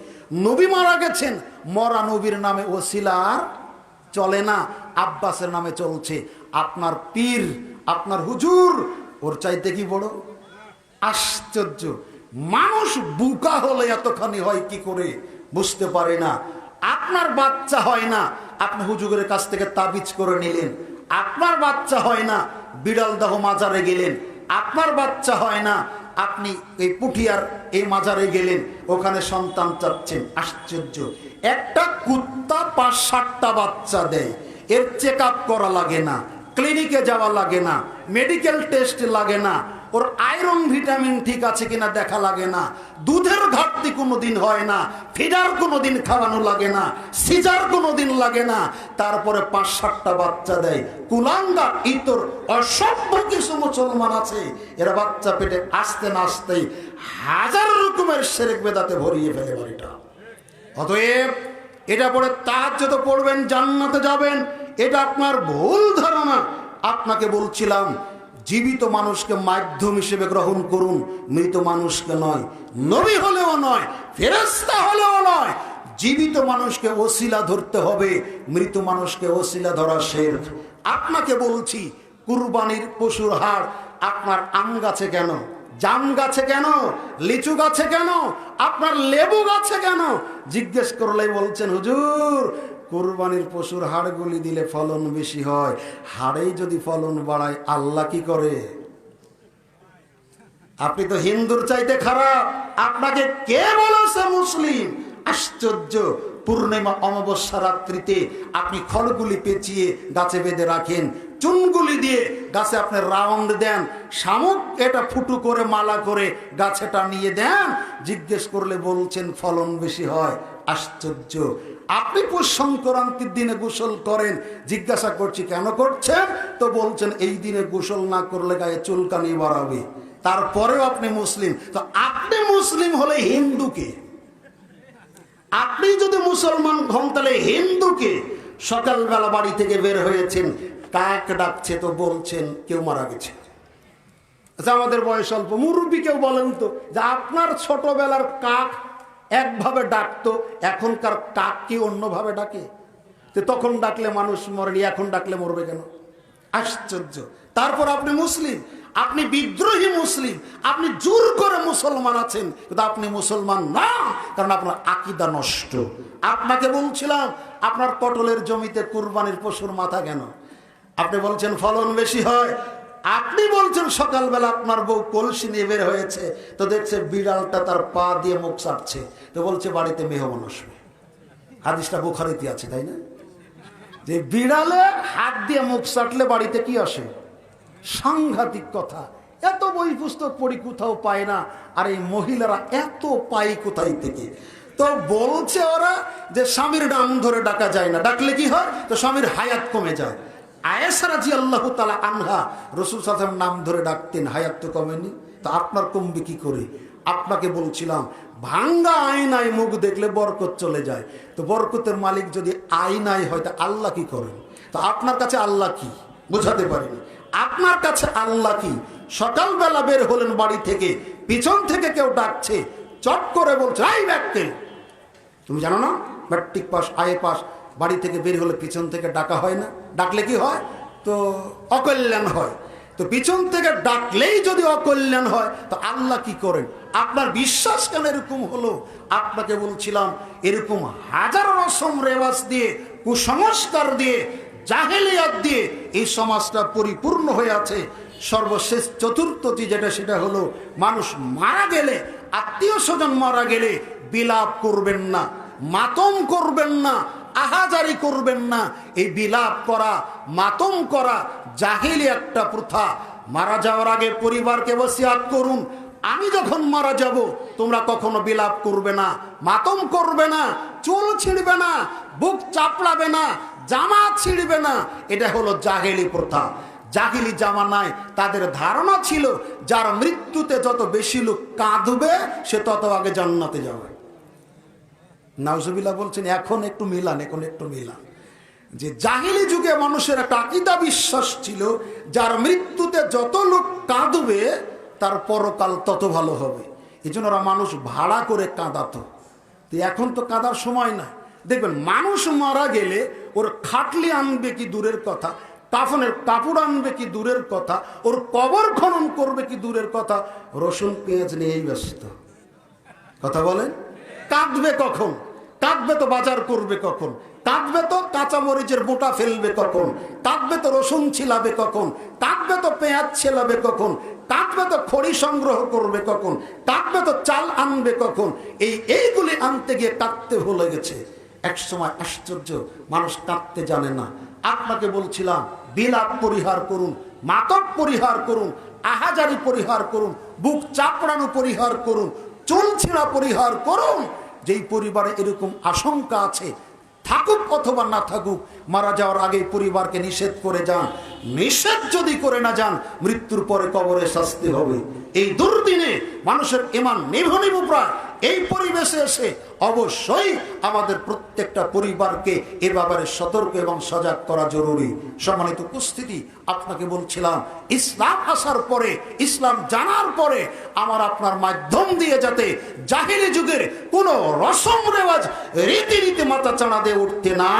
নবী মারা গেছেন, মরা নবীর নামে ওসিলা আর চলে না, আব্বাসের নামে চলছে। আপনার পীর, আপনার হুজুর ওর চাইতে কি বড়? আশ্চর্য! মানুষ বুকা হলে এতখানি হয় কি করে বুঝতে পারে না। আপনার বাচ্চা হয় না, আপনি হুজুরের কাছ থেকে তাবিজ করে নিলেন। আপনার বাচ্চা হয় না, বিড়াল দাহ মাজারে গেলেন। আপনার বাচ্চা হয় না, আপনি এই পুঠিয়ার এই মাজারে গেলেন, ওখানে সন্তান চাচ্ছেন। আশ্চর্য! একটা কুত্তা ৫-৭টা বাচ্চা দেয়, এর চেক আপ করা লাগে না, ক্লিনিকে যাওয়া লাগে না, মেডিকেল টেস্ট লাগে না, ওর আয়রন ভিটামিন ঠিক আছে কিনা দেখা লাগে না, দুধের ঘাটতি কোনোদিন হয় না, ফিডার কোনোদিন খাওয়ানো লাগে না, সিজার কোনোদিন লাগে না, তারপরে ৫-৭টা বাচ্চা দেয়। কুলাঙ্গা ইতর অসভ্য কিছু মুসলমান আছে, এরা বাচ্চা পেটে আসতে না আসতেই হাজার রকমের শিরক বেদাতে ভরিয়ে ফেলে বাড়িটা। অতএব এটা পড়ে তাহাজ্জুদ পড়বেন, জান্নাতে যাবেন, এটা আপনার ভুল ধারণা। আপনাকে বলছিলাম জীবিত মানুষকে মাধ্যম হিসেবে গ্রহণ করুন, মৃত মানুষকে নয়। নবী হলেও নয়, ফেরেশতা হলেও নয়, জীবিত মানুষকে ওসিলা ধরতে হবে, মৃত মানুষকে ওসিলা ধরা শিরক। আপনাকে বলছি, কুরবানির পশুর হাড় আপনার আম গাছে কেন, জাম গাছে কেন, লিচু গাছে কেন, আপনার লেবু গাছে কেন? জিজ্ঞেস করলেই বলছেন, হুজুর কুরবানির পশুর হাড়গুলি দিলে ফলন বেশি হয়। হাড়েই যদি ফলন বাড়ায়, আল্লাহ কি করে? আপনি তো হিন্দুর চাইতে খারাপ, আপনাকে কে বলেছে মুসলিম? আশ্চর্য! পূর্ণিমা অমাবস্যা রাত্রিতে আপনি খড়গুলি পেঁচিয়ে গাছে বেঁধে রাখেন, চুনগুলি দিয়ে গাছে আপনি রাউন্ড দেন, শামুক এটা ফুটু করে মালা করে গাছেটা নিয়ে দেন, জিজ্ঞেস করলে বলছেন ফলন বেশি হয়। আশ্চর্য! আপনি পৌষ সংক্রান্তির দিনে গোসল করেন, জিজ্ঞাসা করছি কেন করছেন, তো বলছেন এই দিনে গোসল না করলে গায়ে চুলকানি বাড়াবে। তারপরেও আপনি মুসলিম। তো আপনি মুসলিম হলে হিন্দুকে, আপনি যদি মুসলমান হন তাহলে হিন্দুকে। সকালবেলা বাড়ি থেকে বের হয়েছেন, কাক ডাকছে তো বলছেন কেউ মারা গেছে। আচ্ছা, আমাদের বয়স অল্প, মুরব্বী কেউ বলেন তো যে আপনার ছোটবেলার কাক একভাবে ডাকতো, এখনকার কাক কি অন্যভাবে ডাকে? তো তখন ডাকলে মানুষ মরেনি, এখন ডাকলে মরবে কেন? আশ্চর্য! তারপর আপনি মুসলিম, আপনি বিদ্রোহী মুসলিম, আপনি জোর করে মুসলমান আছেন, কিন্তু আপনি মুসলমান না, কারণ আপনার আকীদা নষ্ট। আপনাকে বলছিলাম আপনার পটলের জমিতে কুরবানির পশুর মাথা কেন? আপনি বলছেন ফলন বেশি হয়। আপনি বলছেন সকালবেলা আপনার বউ কলসি নিয়ে বের হয়েছে, তো দেখছে বিড়ালটা তার পা দিয়ে মুখ চাটছে, তো বলছে বাড়িতে মেহমান আসবে। হাদিসটা বুখারীতে আছে, তাই না? যে বিড়ালে হাত দিয়ে মুখ চাটলে বাড়িতে কি আসে? সাংঘাতিক কথা। এত বই পুস্তক পড়ি কোথাও পায় না, আর এই মহিলারা এত পায় কোথায় থেকে? তো বলছে ওরা যে স্বামীর নাম ধরে ডাকা যায় না, ডাকলে কি হয়? তো স্বামীর হায়াত কমে যায়। আয়েশা রাদিয়াল্লাহু তাআলা আনহা রাসূল সাল্লাল্লাহু আলাইহি ওয়াসাল্লাম নাম ধরে ডাকতেন, হায়াত তো কমেনি, তো আপনার কমবে কি করে? আপনাকে বলছিলাম ভাঙ্গা আয়নায় মুখ দেখলে বরকত চলে যায়। তো বরকতের মালিক যদি আয়নায় হয়, তা আল্লাহ কি করেন? তো আপনার কাছে আল্লাহ কি বুঝাতে পারিনি। আপনার কাছে আল্লাহ কি? সকালবেলা বের হলেন বাড়ি থেকে, পিছন থেকে কেউ ডাকছে, চট করে বলছে এই ব্যক্তি, তুমি জানো না ম্যাট্রিক পাস, আইএ পাস, বাড়ি থেকে বের হলে পিছন থেকে ডাকা হয় না? ডাকলে কি হয়? তো অকল্যাণ হয়। তো পিছন থেকে ডাকলেই যদি অকল্যাণ হয়, তো আল্লাহ কি করেন? আপনার বিশ্বাস কেন এরকম হলো? আপনাকে বলছিলাম এরকম হাজার রসম রেওয়াজ দিয়ে, কুসংস্কার দিয়ে, জাহেলিয়াত দিয়ে এই সমাজটা পরিপূর্ণ হয়ে আছে। সর্বশেষ চতুর্থটি যেটা, সেটা হলো মানুষ মারা গেলে আত্মীয় স্বজন মারা গেলে বিলাপ করবেন না, মাতম করবেন না, আহাজারি করবেন না। এই বিলাপ করা, মাতম করা জাহেলি একটা প্রথা। মারা যাওয়ার আগে পরিবারকে ওসিয়াত করুন, আমি যখন মারা যাব তোমরা কখনো বিলাপ করবে না, মাতম করবে না, চুল ছিঁড়বে না, বুক চাপড়াবে না, জামা ছিঁড়বে না। এটা হলো জাহেলি প্রথা। জাহিলি জামানায় তাদের ধারণা ছিল যার মৃত্যুতে যত বেশি লোক কাঁদবে সে তত আগে জান্নাতে যাবে। নাউজুবিল্লাহ বলছেন এখন একটু মিলান, এখন একটু মিলান। যে জাহিলি যুগে মানুষের একটা আকীদা বিশ্বাস ছিল যার মৃত্যুতে যত লোক কাঁদবে তার পরকাল তত ভালো হবে। এই জন্য ওরা মানুষ ভাড়া করে কাঁদাতো। তো এখন তো কাঁদার সময় না। দেখবেন মানুষ মারা গেলে ওর খাটলি আনবে কি দূরের কথা, কাফনের কাপড় আনবে কি দূরের কথা, ওর কবর খনন করবে কি দূরের কথা, রসুন পেঁয়াজ নিয়েই ব্যস্ত। কথা বলেন, কাঁদবে কখন? কাঁদবে তো বাজার করবে কখন? কাঁদবে তো কাঁচা মরিচের বোটা ফেলবে কখন? কাঁদবে তো রসুন ছিলাবে কখন? কাঁদবে তো পেঁয়াজ ছিলাবে কখন? কাঁদবে তো খড়ি সংগ্রহ করবে কখন? কাঁদবে তো চাল আনবে কখন? এইগুলি আনতে গিয়ে কাঁদতে ভুলে গেছে। এক সময় আশ্চর্য, মানুষ কাঁদতে জানে না। আপনাকে বলছিলাম বিলাপ পরিহার করুন, মাতব পরিহার করুন, আহাজারি পরিহার করুন, বুক চাপড়ানো পরিহার করুন, চুল ছিঁড়া পরিহার করুন। যেই পরিবারে এরকম আশঙ্কা আছে, থাকুক অথবা না থাকুক, মারা যাওয়ার আগে পরিবারকে নিষেধ করে যান। নিষেধ যদি করে না যান, মৃত্যুর পরে কবরে শাস্তি হবে। এই দুর্দিনে মানুষের ঈমান নিভু নিভু প্রায়। এই পরিবেশে এসে অবশ্যই আমাদের প্রত্যেকটা পরিবারকে এ ব্যাপারে সতর্ক এবং সজাগ করা জরুরি। সম্মানিত উপস্থিতি, আপনাকে বলছিলাম ইসলাম আসার পরে, ইসলাম জানার পরে আমার আপনার মাধ্যম দিয়ে যাতে জাহেলি যুগের কোন রসম রেওয়াজ রীতিনীতি মাথা চাড়া দিয়ে উঠতে না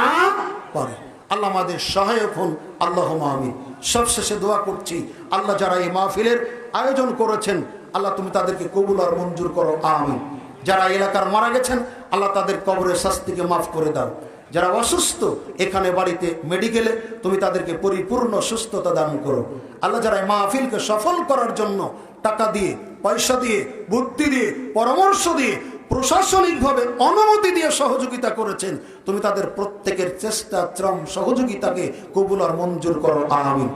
পারে। আল্লাহ আমাদের সহায়ক হন, আল্লাহুম্মা আমিন। সবশেষে দোয়া করছি, আল্লাহ যারা এই মাহফিলের আয়োজন করেছেন, আল্লাহ তুমি তাদেরকে কবুল আর মঞ্জুর করো, আমিন। যারা এলাকার মারা গেছেন, আল্লাহ তাদের কবরের শাস্তিকে মাফ করে দাও। যারা অসুস্থ এখানে বাড়িতে মেডিকেলে, তুমি তাদেরকে পরিপূর্ণ সুস্থতা দান করো। আল্লাহ যারা এই মাহফিলকে সফল করার জন্য টাকা দিয়ে, পয়সা দিয়ে, বুদ্ধি দিয়ে, পরামর্শ দিয়ে, প্রশাসনিকভাবে অনুমতি দিয়ে সহযোগিতা করেছেন, তুমি তাদের প্রত্যেকের চেষ্টা, শ্রম, সহযোগিতাকে কবুল আর মঞ্জুর করো, আমিন।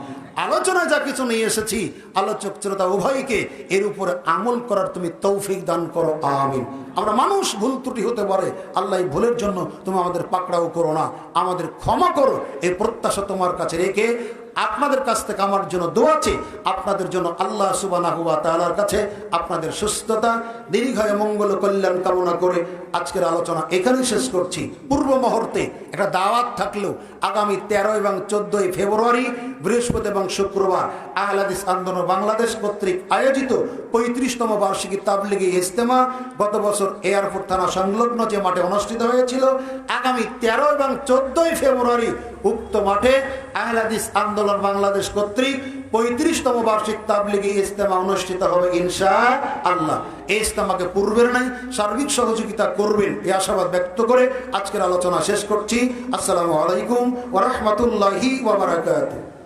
আলোচনায় যা কিছু নিয়ে এসেছি, আলোচক শ্রোতা উভয়কে এর উপরে আমল করার তুমি তৌফিক দান করো, আমিন। আমরা মানুষ, ভুল ত্রুটি হতে পারে, আল্লাহ এই ভুলের জন্য তুমি আমাদের পাকড়াও করো না, আমাদের ক্ষমা করো। এই প্রত্যাশা তোমার কাছে রেখে আপনাদের কাছ থেকে আমার জন্য দোয়া আছে, আপনাদের জন্য আল্লাহ সুবহানাহু ওয়া তাআলার কাছে আপনাদের সুস্থতা, দীর্ঘায়ু, মঙ্গল, কল্যাণ কামনা করে আজকের আলোচনা এখানেই শেষ করছি। পূর্ব মুহূর্তে একটা দাওয়াত থাকলেও আগামী 13 এবং 14 ফেব্রুয়ারি বৃহস্পতি এবং শুক্রবার আহলে হাদিস আন্দোলন বাংলাদেশ কর্তৃক আয়োজিত 35তম বার্ষিকী তাবলিগি ইজতেমা গত বছর এয়ারপোর্ট থানা সংলগ্ন যে মাঠে অনুষ্ঠিত হয়েছিল, আগামী 13 এবং 14 ফেব্রুয়ারি উক্ত মাঠে আহলে হাদিস আন্দোলন বাংলাদেশ কর্তৃক 35তম বার্ষিক তাবলিগি ইজতেমা অনুষ্ঠিত হবে ইনশাআল্লাহ। এই ইজতেমাকে পূর্বের নাই সার্বিক সহযোগিতা করবেন এই আশাবাদ ব্যক্ত করে আজকের আলোচনা শেষ করছি। আসসালামু আলাইকুম ওয়া রাহমাতুল্লাহি ওয়া বারাকাতুহু।